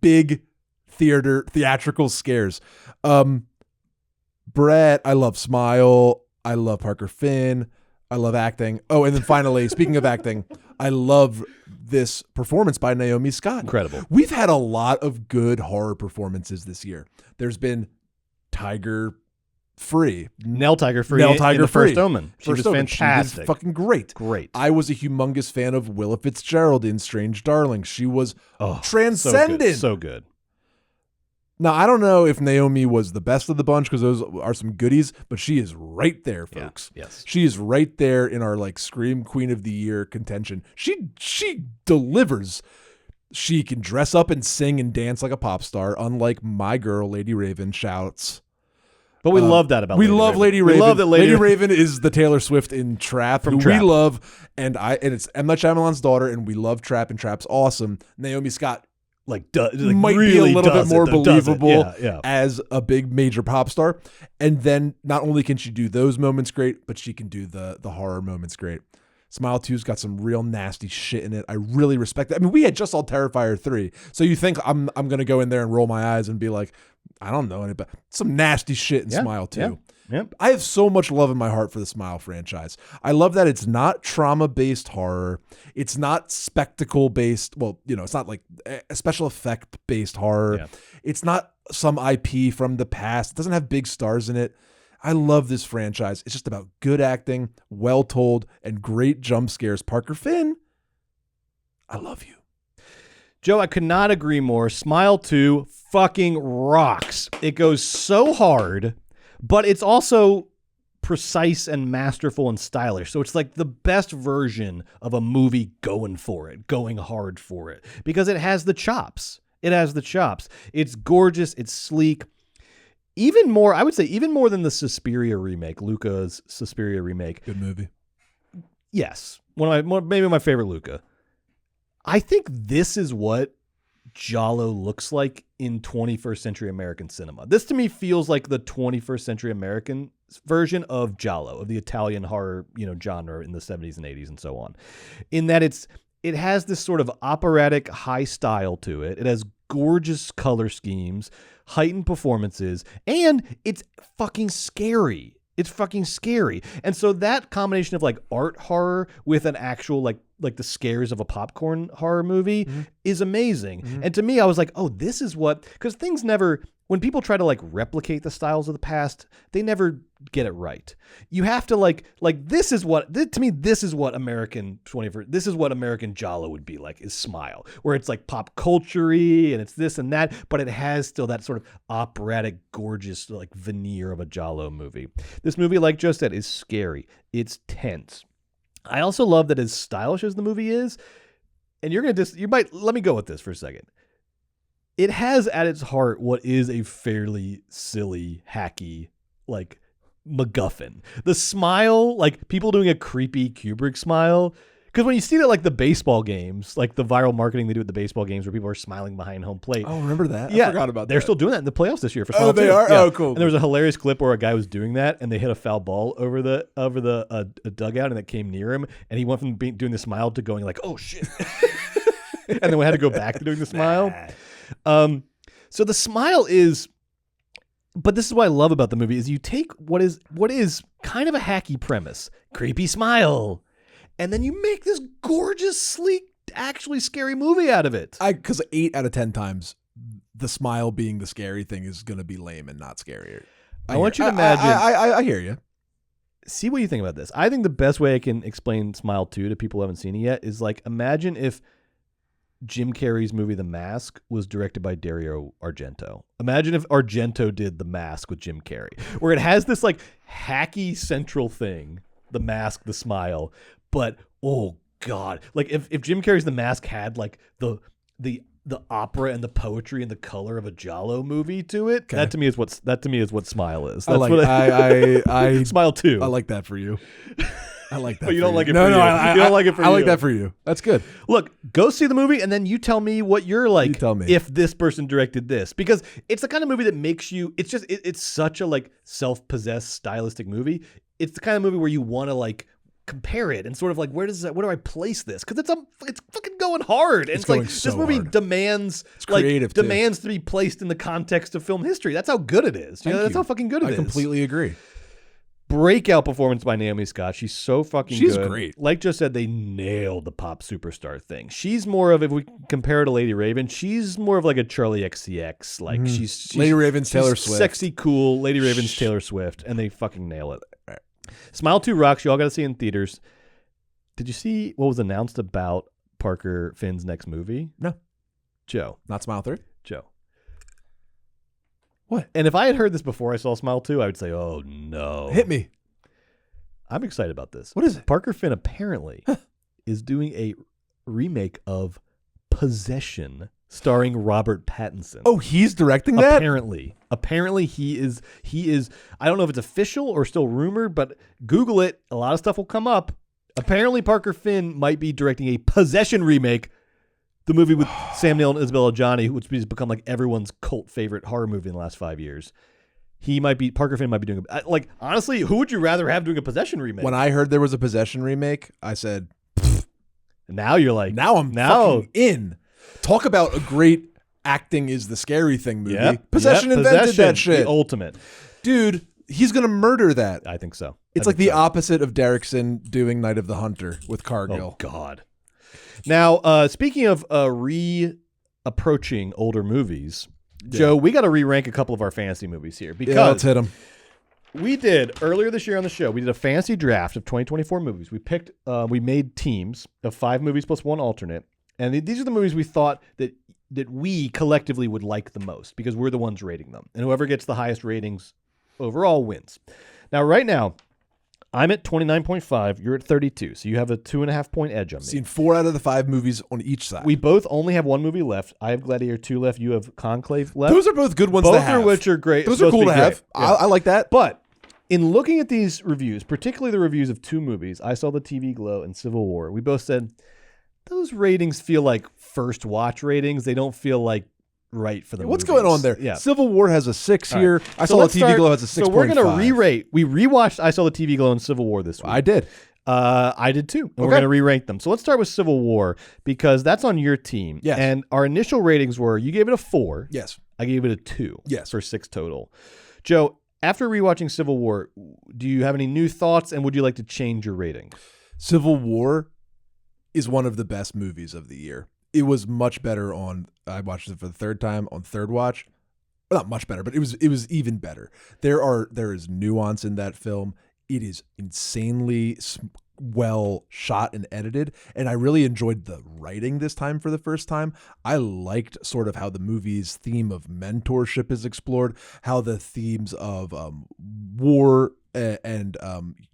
big theatrical scares. Brett, I love Smile. I love Parker Finn. I love acting. Oh, and then finally, speaking of acting, I love this performance by Naomi Scott. Incredible. We've had a lot of good horror performances this year. There's been Tiger Free. Nell Tiger Free. Nell in Tiger the Free. First Omen. She was fantastic. She was fucking great. Great. I was a humongous fan of Willa Fitzgerald in Strange Darling. She was Oh, transcendent. So good. Now, I don't know if Naomi was the best of the bunch because those are some goodies, but she is right there, folks. Yeah, yes. She is right there in our like Scream Queen of the Year contention. She delivers. She can dress up and sing and dance like a pop star, unlike my girl, Lady Raven, shouts. But we love that about we Lady love Raven. Lady Raven. We love that Lady Raven is the Taylor Swift in Trap, From who Trap. we love, and it's M. Night Shyamalan's daughter, and we love Trap, and Trap's awesome. Naomi Scott might really be a little bit more believable Yeah. as a big major pop star. And then not only can she do those moments great, but she can do the horror moments great. Smile 2's got some real nasty shit in it. I really respect that. I mean, we had just saw Terrifier 3. So you think I'm going to go in there and roll my eyes and be like, I don't know, but some nasty shit in Smile 2. Yeah. Yep. I have so much love in my heart for the Smile franchise. I love that it's not trauma-based horror. It's not spectacle-based. Well, it's not like a special effect-based horror. Yeah. It's not some IP from the past. It doesn't have big stars in it. I love this franchise. It's just about good acting, well told, and great jump scares. Parker Finn, I love you. Joe, I could not agree more. Smile 2 fucking rocks. It goes so hard, but it's also precise and masterful and stylish. So it's like the best version of a movie going for it, going hard for it, because it has the chops. It has the chops. It's gorgeous. It's sleek. Even more, I would say, even more than the Suspiria remake, Luca's Suspiria remake. Good movie. Yes. Maybe my favorite Luca. I think this is what Giallo looks like in 21st century American cinema. This to me feels like the 21st century American version of Giallo, of the Italian horror, genre in the 70s and 80s and so on. In that it has this sort of operatic high style to it. It has gorgeous color schemes, heightened performances, and it's fucking scary. It's fucking scary. And so that combination of like art horror with an actual like the scares of a popcorn horror movie is amazing. Mm-hmm. And to me, I was like, oh, this is what, because things never, when people try to like replicate the styles of the past, they never get it right. You have to like this is what, to me, this is what American 21st, this is what American Giallo would be like, is Smile, where it's like pop culture-y and it's this and that, but it has still that sort of operatic, gorgeous like veneer of a Giallo movie. This movie, like Joe said, is scary. It's tense. I also love that as stylish as the movie is, and let me go with this for a second. It has at its heart what is a fairly silly, hacky, like MacGuffin. The smile, like people doing a creepy Kubrick smile. Because when you see it at like the baseball games, like the viral marketing they do at the baseball games where people are smiling behind home plate. Oh, remember that? Yeah, I forgot about that. They're still doing that in the playoffs this year for Smile 2. They are? Yeah. Oh, cool. And there was a hilarious clip where a guy was doing that and they hit a foul ball over the dugout and it came near him and he went from doing the smile to going like, oh shit. And then we had to go back to doing the smile. So the smile is, but this is what I love about the movie is you take what is kind of a hacky premise, creepy smile, and then you make this gorgeous, sleek, actually scary movie out of it. Because 8 out of 10 times, the smile being the scary thing is going to be lame and not scarier. I want you to imagine. I hear you. See what you think about this. I think the best way I can explain Smile 2 to people who haven't seen it yet is like, imagine if Jim Carrey's movie The Mask was directed by Dario Argento. Imagine if Argento did The Mask with Jim Carrey, where it has this like hacky central thing, the mask, the smile, but oh god, like if Jim Carrey's The Mask had like the opera and the poetry and the color of a Giallo movie to it, okay. that to me is what Smile is. That's I Smile 2. I like that for you. I like that. But you don't like it no, for no, you. I don't like it for you. I like that for you. That's good. Look, go see the movie and then you tell me what you're like. You tell me. If this person directed this. Because it's the kind of movie that makes you, it's such a like self-possessed stylistic movie. It's the kind of movie where you want to like compare it and sort of like, where do I place this? Because it's fucking going hard. And it's like so this movie hard. demands creative, too. demands to be placed in the context of film history. That's how good it is. That's how fucking good it is. I completely agree. Breakout performance by Naomi Scott. She's so fucking good. She's great. Like Joe said, they nailed the pop superstar thing. She's more of, if we compare her to Lady Raven, she's more of like a Charlie XCX. Like she's Lady Raven's Taylor Swift. Sexy, cool. Lady Raven's Taylor Swift. And they fucking nail it. Right. Smile 2 rocks. You all got to see it in theaters. Did you see what was announced about Parker Finn's next movie? No. Joe. Not Smile 3? Joe. What? And if I had heard this before I saw Smile 2, I would say, oh, no. Hit me. I'm excited about this. What is it? Parker Finn apparently is doing a remake of Possession starring Robert Pattinson. Oh, he's directing that? Apparently he is, I don't know if it's official or still rumored, but Google it. A lot of stuff will come up. Apparently Parker Finn might be directing a Possession remake. The movie with Sam Neill and Isabella Adjani, which has become like everyone's cult favorite horror movie in the last 5 years. Parker Finn might be doing like, honestly, who would you rather have doing a Possession remake? When I heard there was a Possession remake, I said, now you're like, now I'm fucking in. Talk about a great acting is the scary thing movie. Yep, Possession invented that shit. The ultimate. Dude, he's going to murder that. I think so. It's like the opposite of Derrickson doing Night of the Hunter with Cargill. Oh, God. Now, speaking of approaching older movies, Joe, we got to re-rank a couple of our fantasy movies here because let's hit them. We did earlier this year on the show. We did a fantasy draft of 2024 movies. We picked, we made teams of 5 movies plus 1 alternate, and these are the movies we thought that we collectively would like the most because we're the ones rating them, and whoever gets the highest ratings overall wins. Now, right now, I'm at 29.5. You're at 32. So you have a 2.5 point edge on me. Seen 4 out of the 5 movies on each side. We both only have 1 movie left. I have Gladiator 2 left. You have Conclave left. Those are both good ones both to have. Both of which are great. Those are cool to have. Yeah. I like that. But in looking at these reviews, particularly the reviews of 2 movies, I Saw the TV Glow and Civil War, we both said those ratings feel like first watch ratings. They don't feel like right for the What's movies. going on there? Yeah. Civil War has a 6 here. Right. I Saw the TV Glow has a 6.5. So we're going to re-rate. We rewatched I Saw the TV Glow and Civil War this week. I did. I did too. And we're going to re-rank them. So let's start with Civil War because that's on your team. Yes. And our initial ratings were, you gave it a 4. Yes. I gave it a 2. Yes. For 6 total. Joe, after rewatching Civil War, do you have any new thoughts and would you like to change your rating? Civil War is one of the best movies of the year. It was much better I watched it for the 3rd time on 3rd watch. Well, not much better, but it was even better. There is nuance in that film. It is insanely well shot and edited, and I really enjoyed the writing this time for the first time. I liked sort of how the movie's theme of mentorship is explored, how the themes of war and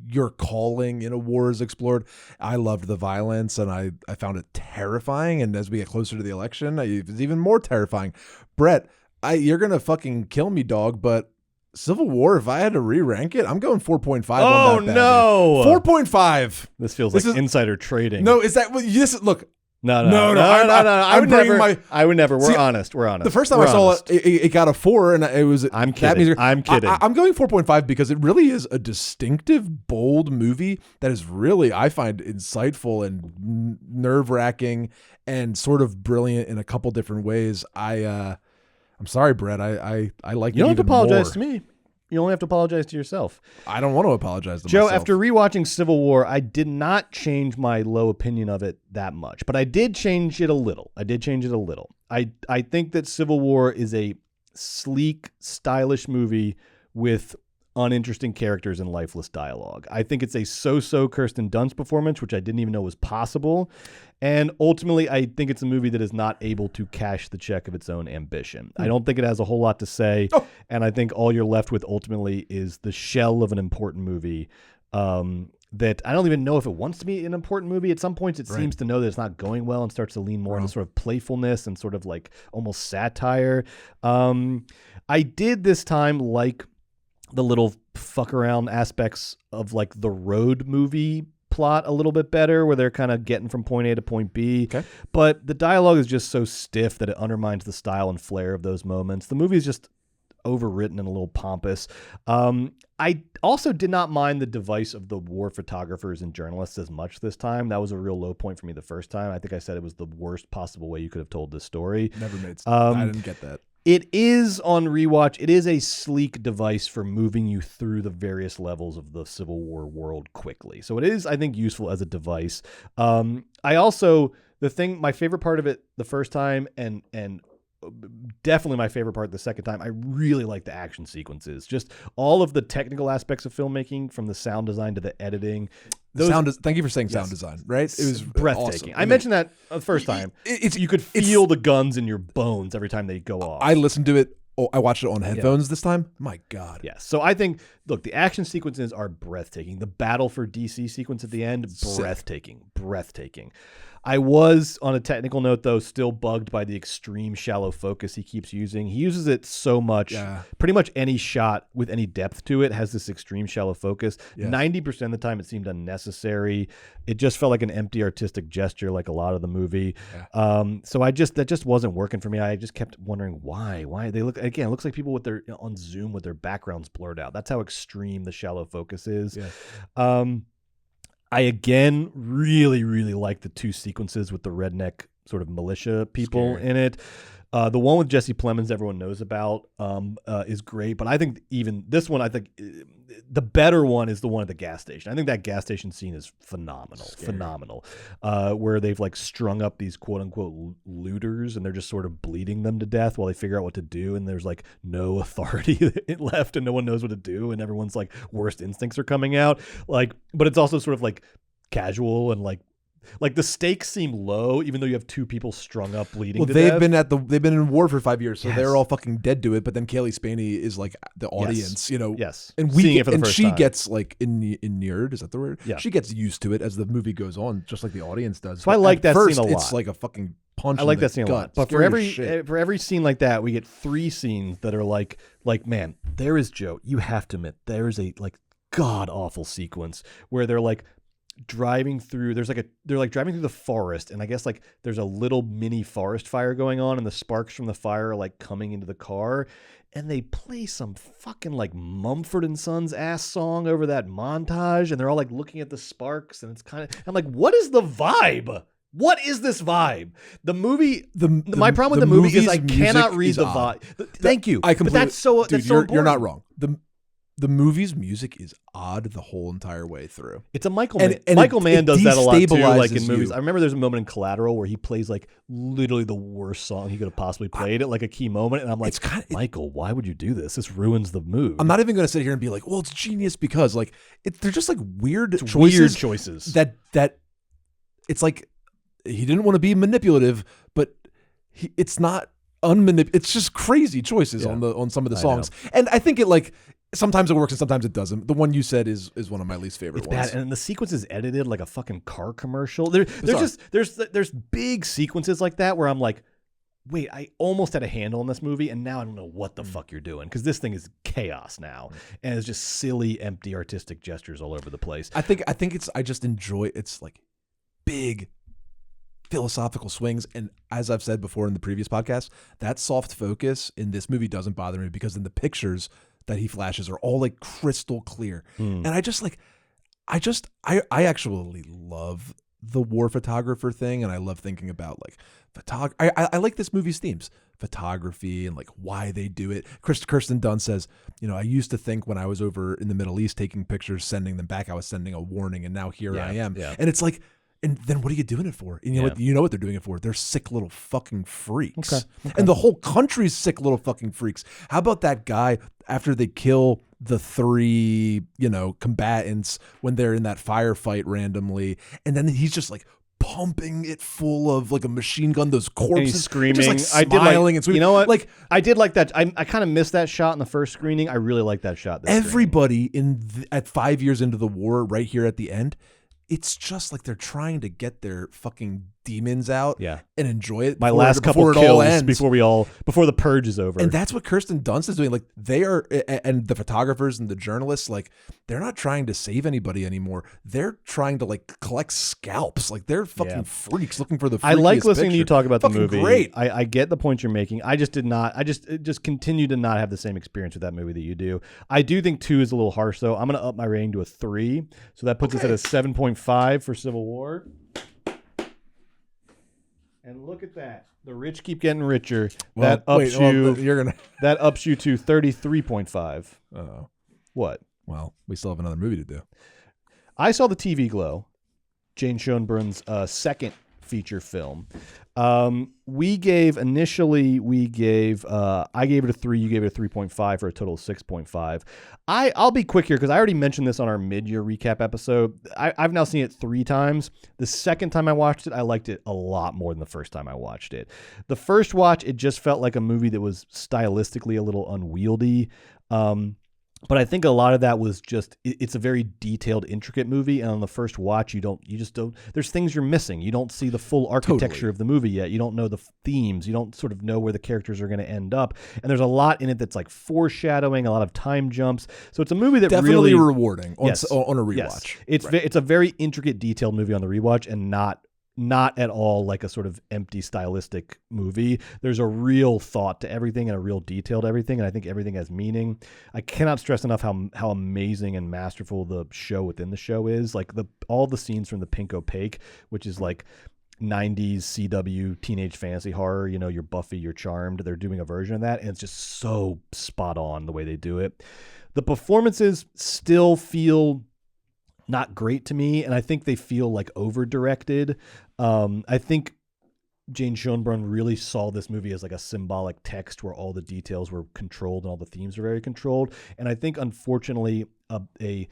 your calling in a war is explored. I loved the violence, and I found it terrifying, and as we get closer to the election, it was even more terrifying. Brett, you're going to fucking kill me, dog, but Civil War, if I had to re-rank it, I'm going 4.5 on that. Oh, no. 4.5. This feels like insider trading. No, is that... Look... No. I would never. We're honest. The first time I saw it got a 4, and it was. I'm kidding. I'm kidding. I'm going 4.5 because it really is a distinctive, bold movie that is really, I find, insightful and nerve-wracking and sort of brilliant in a couple different ways. I'm sorry, Brett. I like it. You don't have to apologize more. to me. You only have to apologize to yourself. I don't want to apologize to Joe, myself. after rewatching Civil War, I did not change my low opinion of it that much, but I did change it a little. I think that Civil War is a sleek, stylish movie with uninteresting characters and lifeless dialogue. I think it's a so-so Kirsten Dunst performance, which I didn't even know was possible. And ultimately, I think it's a movie that is not able to cash the check of its own ambition. I don't think it has a whole lot to say. And I think all you're left with ultimately is the shell of an important movie that I don't even know if it wants to be an important movie. At some points, it seems to know that it's not going well and starts to lean more into sort of playfulness and sort of like almost satire. I did this time like the little fuck around aspects of like the road movie plot a little bit better, where they're kind of getting from point A to point B. Okay. But the dialogue is just so stiff that it undermines the style and flair of those moments. The movie is just overwritten and a little pompous. I also did not mind the device of the war photographers and journalists as much this time. That was a real low point for me the first time. I think I said it was the worst possible way you could have told this story. Never made sense. I didn't get that. It is on rewatch. It is a sleek device for moving you through the various levels of the Civil War world quickly. So it is, I think, useful as a device. I also, my favorite part of it the first time and definitely my favorite part the second time, I really like the action sequences. Just all of the technical aspects of filmmaking, from the sound design to the editing. Thank you for saying sound design, right? It was breathtaking. awesome. I mentioned that the first time. You could feel the guns in your bones every time they go off. I listened to it. I watched it on headphones this time. My God. Yes. So I think, look, the action sequences are breathtaking. The battle for DC sequence at the end, breathtaking. I was, on a technical note, though, still bugged by the extreme shallow focus he keeps using. He uses it so much. Yeah. Pretty much any shot with any depth to it has this extreme shallow focus. Yeah. 90% of the time it seemed unnecessary. It just felt like an empty artistic gesture, like a lot of the movie. Yeah. So that just wasn't working for me. I just kept wondering why. They look, again, it looks like people on Zoom with their backgrounds blurred out. That's how extreme the shallow focus is. Yeah. I, again, really, really like the two sequences with the redneck sort of militia people in it. The one with Jesse Plemons, everyone knows about, is great. But I think even this one, the better one is the one at the gas station. I think that gas station scene is phenomenal. Where they've like strung up these quote unquote looters and they're just sort of bleeding them to death while they figure out what to do. And there's like no authority left and no one knows what to do. And everyone's like worst instincts are coming out. Like, but it's also sort of like casual and like the stakes seem low, even though you have two people strung up bleeding to death. They've been in war for 5 years, so they're all fucking dead to it. But then Kaylee Spaney is like the audience, you know. Yes, and she gets like inured. Is that the word? Yeah, she gets used to it as the movie goes on, just like the audience does. So I like that scene a lot. It's like a fucking punch. I like that scene gut. a lot. But for every scene like that, we get 3 scenes that are like man, there is, Joe, you have to admit, there is a like god awful sequence where they're like driving through driving through the forest, and I guess like there's a little mini forest fire going on, and the sparks from the fire are like coming into the car, and they play some fucking like Mumford and Sons ass song over that montage, and they're all like looking at the sparks, and it's kind of, I'm like, what is the vibe? What is this vibe? The movie. My problem with the movie is I cannot read the vibe. Thank you. I completely. But that's so. Dude, that's so important. You're not wrong. The movie's music is odd the whole entire way through. It's a Michael Mann does that a lot too, like in movies. I remember there's a moment in Collateral where he plays like literally the worst song he could have possibly played at like a key moment, and I'm like, Michael, why would you do this? This ruins the mood. I'm not even going to sit here and be like, well, it's genius because like they're just like weird choices. That it's like he didn't want to be manipulative, but it's not unmanipulative. It's just crazy choices on some of the songs, and I think it like. Sometimes it works and sometimes it doesn't. The one you said is one of my least favorite ones. Bad, and the sequence is edited like a fucking car commercial. There's big sequences like that where I'm like, wait, I almost had a handle on this movie, and now I don't know what the fuck you're doing, because this thing is chaos now, and it's just silly, empty artistic gestures all over the place. I just enjoy it's like big philosophical swings, and as I've said before in the previous podcast, that soft focus in this movie doesn't bother me because in the pictures that he flashes are all like crystal clear. And I actually love the war photographer thing, and I love thinking about like I like this movie's themes, photography, and like why they do it. Kirsten Dunst says, you know, I used to think when I was over in the Middle East taking pictures, sending them back, I was sending a warning, and now here I am. Yeah. And it's like, and then what are you doing it for? And you know what they're doing it for. They're sick little fucking freaks. Okay. And the whole country's sick little fucking freaks. How about that guy after they kill the 3, combatants when they're in that firefight randomly, and then he's just like pumping it full of like a machine gun, those corpses, and he's screaming, just, like, smiling and sweet. You know what? Like I did like that. I kind of missed that shot in the first screening. I really like that shot. Everybody at 5 years into the war, right here at the end, it's just like they're trying to get their fucking demons out and enjoy it. My last couple kills before the purge is over. And that's what Kirsten Dunst is doing. Like they are, and the photographers and the journalists, like they're not trying to save anybody anymore. They're trying to like collect scalps. Like they're fucking freaks looking for the freakiest I like listening picture. to you talk about fucking the movie. Great. I get the point you're making. I just did not. I just continue to not have the same experience with that movie that you do. I do think 2 is a little harsh though. I'm going to up my rating to a 3. So that puts us at a 7.5 for Civil War. And look at that. The rich keep getting richer. Well, That ups you're gonna. that ups you to 33.5. Oh, What? well, we still have another movie to do. I saw the TV Glow, Jane Schoenbrun's second feature film. I gave it a 3, you gave it a 3.5 for a total of 6.5. I'll be quick here because I already mentioned this on our mid-year recap episode. I've now seen it 3 times. The second time I watched it, I liked it a lot more than the first time I watched it. The first watch, it just felt like a movie that was stylistically a little unwieldy. But I think a lot of that was just, it's a very detailed, intricate movie. And on the first watch, you just don't, there's things you're missing. You don't see the full architecture of the movie yet. You don't know the themes. You don't sort of know where the characters are going to end up. And there's a lot in it that's like foreshadowing, a lot of time jumps. So it's a movie that definitely really rewarding on a rewatch. Yes. It's a very intricate, detailed movie on the rewatch and not at all like a sort of empty stylistic movie. There's a real thought to everything and a real detail to everything, and I think everything has meaning. I cannot stress enough how amazing and masterful the show within the show is. Like all the scenes from the Pink Opaque, which is like 90s CW teenage fantasy horror, your Buffy, you're Charmed. They're doing a version of that, and it's just so spot on the way they do it. The performances still feel not great to me, and I think they feel like over-directed. I think Jane Schoenbrun really saw this movie as like a symbolic text where all the details were controlled and all the themes were very controlled. And I think, unfortunately, a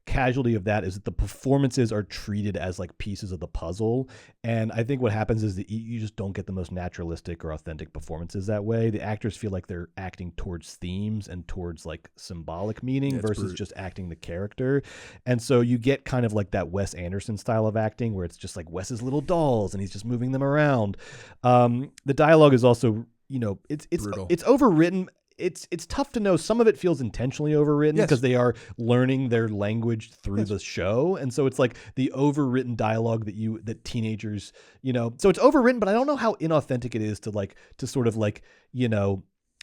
casualty of that is that the performances are treated as like pieces of the puzzle. And I think what happens is that you just don't get the most naturalistic or authentic performances that way. The actors feel like they're acting towards themes and towards like symbolic meaning versus just acting the character. And so you get kind of like that Wes Anderson style of acting where it's just like Wes's little dolls and he's just moving them around. The dialogue is also, it's overwritten. It's tough to know. Some of it feels intentionally overwritten because they are learning their language through the show. And so it's like the overwritten dialogue that teenagers, so it's overwritten, but I don't know how inauthentic it is to sort of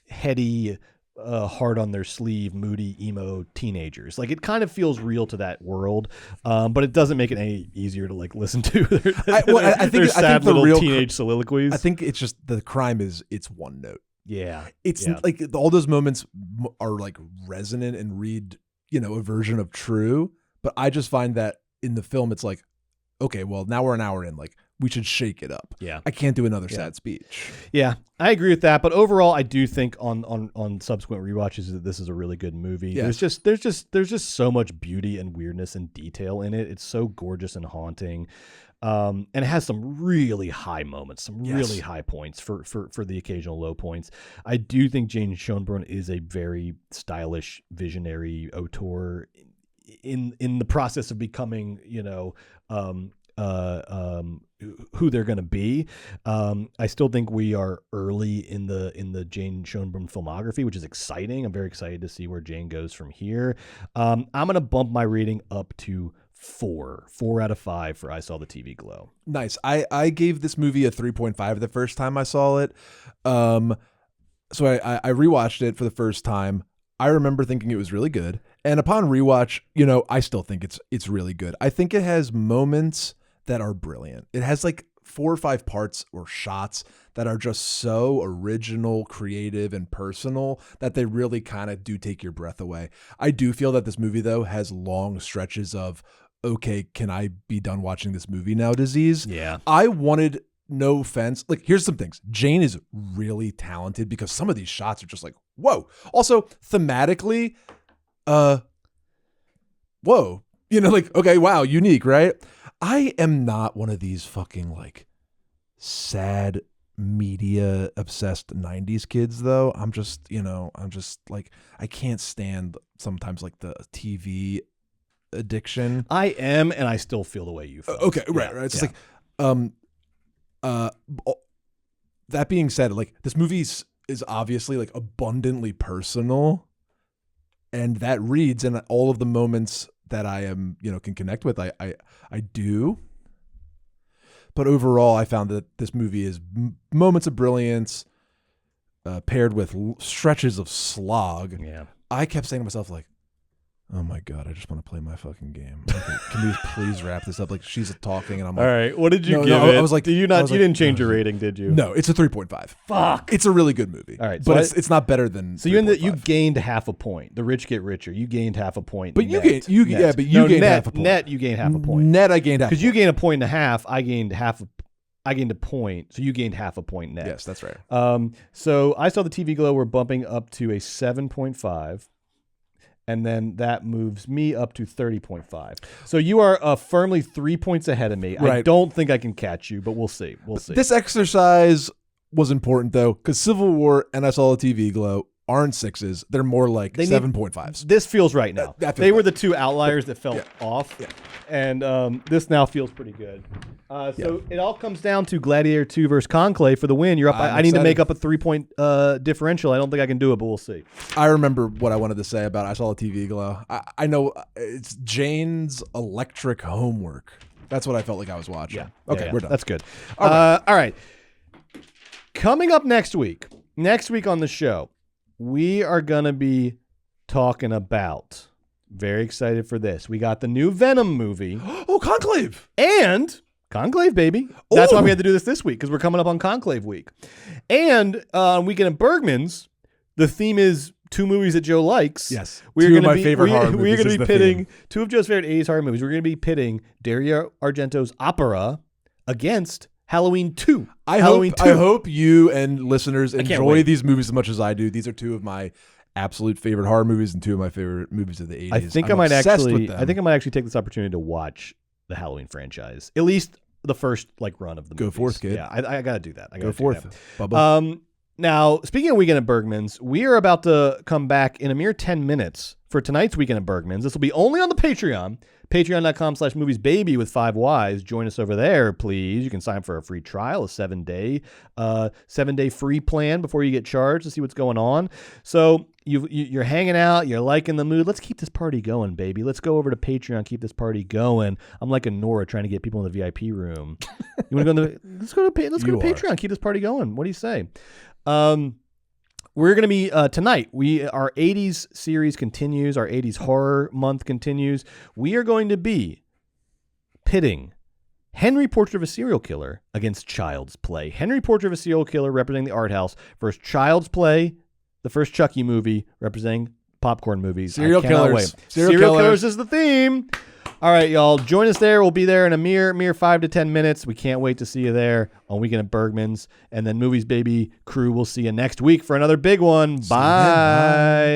heady, hard on their sleeve, moody, emo teenagers. Like it kind of feels real to that world. But it doesn't make it any easier to listen to their sad little teenage soliloquies. I think it's just the crime is it's one note. Yeah. It's like all those moments are like resonant and read, a version of true. But I just find that in the film, it's like, okay, well, now we're an hour in, like we should shake it up. Yeah. I can't do another sad speech. Yeah, I agree with that. But overall, I do think on subsequent rewatches that this is a really good movie. Yes. There's just so much beauty and weirdness and detail in it. It's so gorgeous and haunting. And it has some really high moments, some really high points for the occasional low points. I do think Jane Schoenbrun is a very stylish, visionary auteur in the process of becoming, who they're going to be. I still think we are early in the Jane Schoenbrun filmography, which is exciting. I'm very excited to see where Jane goes from here. I'm going to bump my rating up to 4 out of 5 for I Saw the TV Glow. Nice. I gave this movie a 3.5 the first time I saw it. So I rewatched it for the first time. I remember thinking it was really good. And upon rewatch, I still think it's really good. I think it has moments that are brilliant. It has like 4 or 5 parts or shots that are just so original, creative, and personal that they really kind of do take your breath away. I do feel that this movie, though, has long stretches of, okay, can I be done watching this movie now disease? Yeah. I wanted, no offense, like here's some things. Jane is really talented because some of these shots are just like, whoa. Also, thematically, whoa. Okay, wow, unique, right? I am not one of these fucking like sad media obsessed 90s kids though. I'm just like, I can't stand sometimes like the TV addiction. I am, and I still feel the way you feel. Okay, right. It's just like, that being said, like this movie is obviously like abundantly personal, and that reads in all of the moments that I am, can connect with. I do. But overall, I found that this movie is moments of brilliance paired with stretches of slog. Yeah. I kept saying to myself, like, Oh my god! I just want to play my fucking game. Okay, can we please wrap this up? Like she's talking, and I'm All like, right, what did you No, give no, it? I was like- you I was like, didn't change your rating, did you? no, it's a 3.5. Fuck. It's a really good movie. All right, so but I- it's not better than. So you gained half a point. The rich get richer. You gained half a point. But you net. gained- you- Net. yeah, but you gained net, half a point. Net, you gained half a point. Net, I gained half. Because you gained a point and a half. I gained I gained a point. So you gained half a point net. Yes, that's right. So I saw the TV Glow. We're bumping up to a 7.5. And then that moves me up to 30.5. So you are firmly 3 points ahead of me. I Right. don't think I can catch you, but we'll see. We'll see. This exercise was important though, because Civil War and I Saw the TV Glow aren't 6s. They're more like They need- 7.5s. This feels right now. That feels They were right. the two outliers that felt off. Yeah. And this now feels pretty good. So it all comes down to Gladiator 2 versus Conclave for the win. You're up. I'm I need to excited. make up a 3-point differential. I don't think I can do it, but we'll see. I remember what I wanted to say about I Saw the TV Glow. I know it's Jane's Electric Homework. That's what I felt like I was watching. Yeah. Okay, Yeah. we're done. That's good. All All right. Coming up next week on the show, we are going to be talking about, very excited for this. We got the new Venom movie Oh, Conclave. and Conclave, baby. That's why Ooh. we had to do this week, because we're coming up on Conclave week. And Weekend at Bergman's, the theme is two movies that Joe likes. Yes. We're Two of gonna my be, favorite horror We're movies going is to be the pitting theme. two of Joe's favorite 80s horror movies. We're going to be pitting Dario Argento's Opera against Halloween 2. I Halloween hope you and listeners can't enjoy wait. these movies as much as I do. These are two of my absolute favorite horror movies and two of my favorite movies of the 80s. I think I'm I might obsessed actually. with them. I think I might actually take this opportunity to watch the Halloween franchise, at least the first run of the Go movies. forth, kid. Yeah, I got to do that. I Go gotta do forth, that. Bubba. Now, speaking of Weekend at Bergman's, we are about to come back in a mere 10 minutes for tonight's Weekend at Bergman's. This will be only on the Patreon. Patreon.com/moviesbaby with 5 Ys. Join us over there, please. You can sign up for a free trial, a 7-day free plan before you get charged to see what's going on. So you're hanging out, you're liking the mood. Let's keep this party going, baby. Let's go over to Patreon, keep this party going. I'm like Anora trying to get people in the VIP room. You want to go let's go to Patreon, keep this party going. What do you say? We're going to be, tonight, our 80s series continues, our 80s horror month continues. We are going to be pitting Henry Portrait of a Serial Killer against Child's Play. Henry Portrait of a Serial Killer representing the art house versus Child's Play, the first Chucky movie representing popcorn movies. Serial I cannot killers. wait. Serial Serial killers. killers is the theme. All right, y'all. Join us there. We'll be there in a mere 5 to 10 minutes. We can't wait to see you there on Weekend at Bergman's. And then Movies Baby crew, we'll see you next week for another big one. See you then. Bye.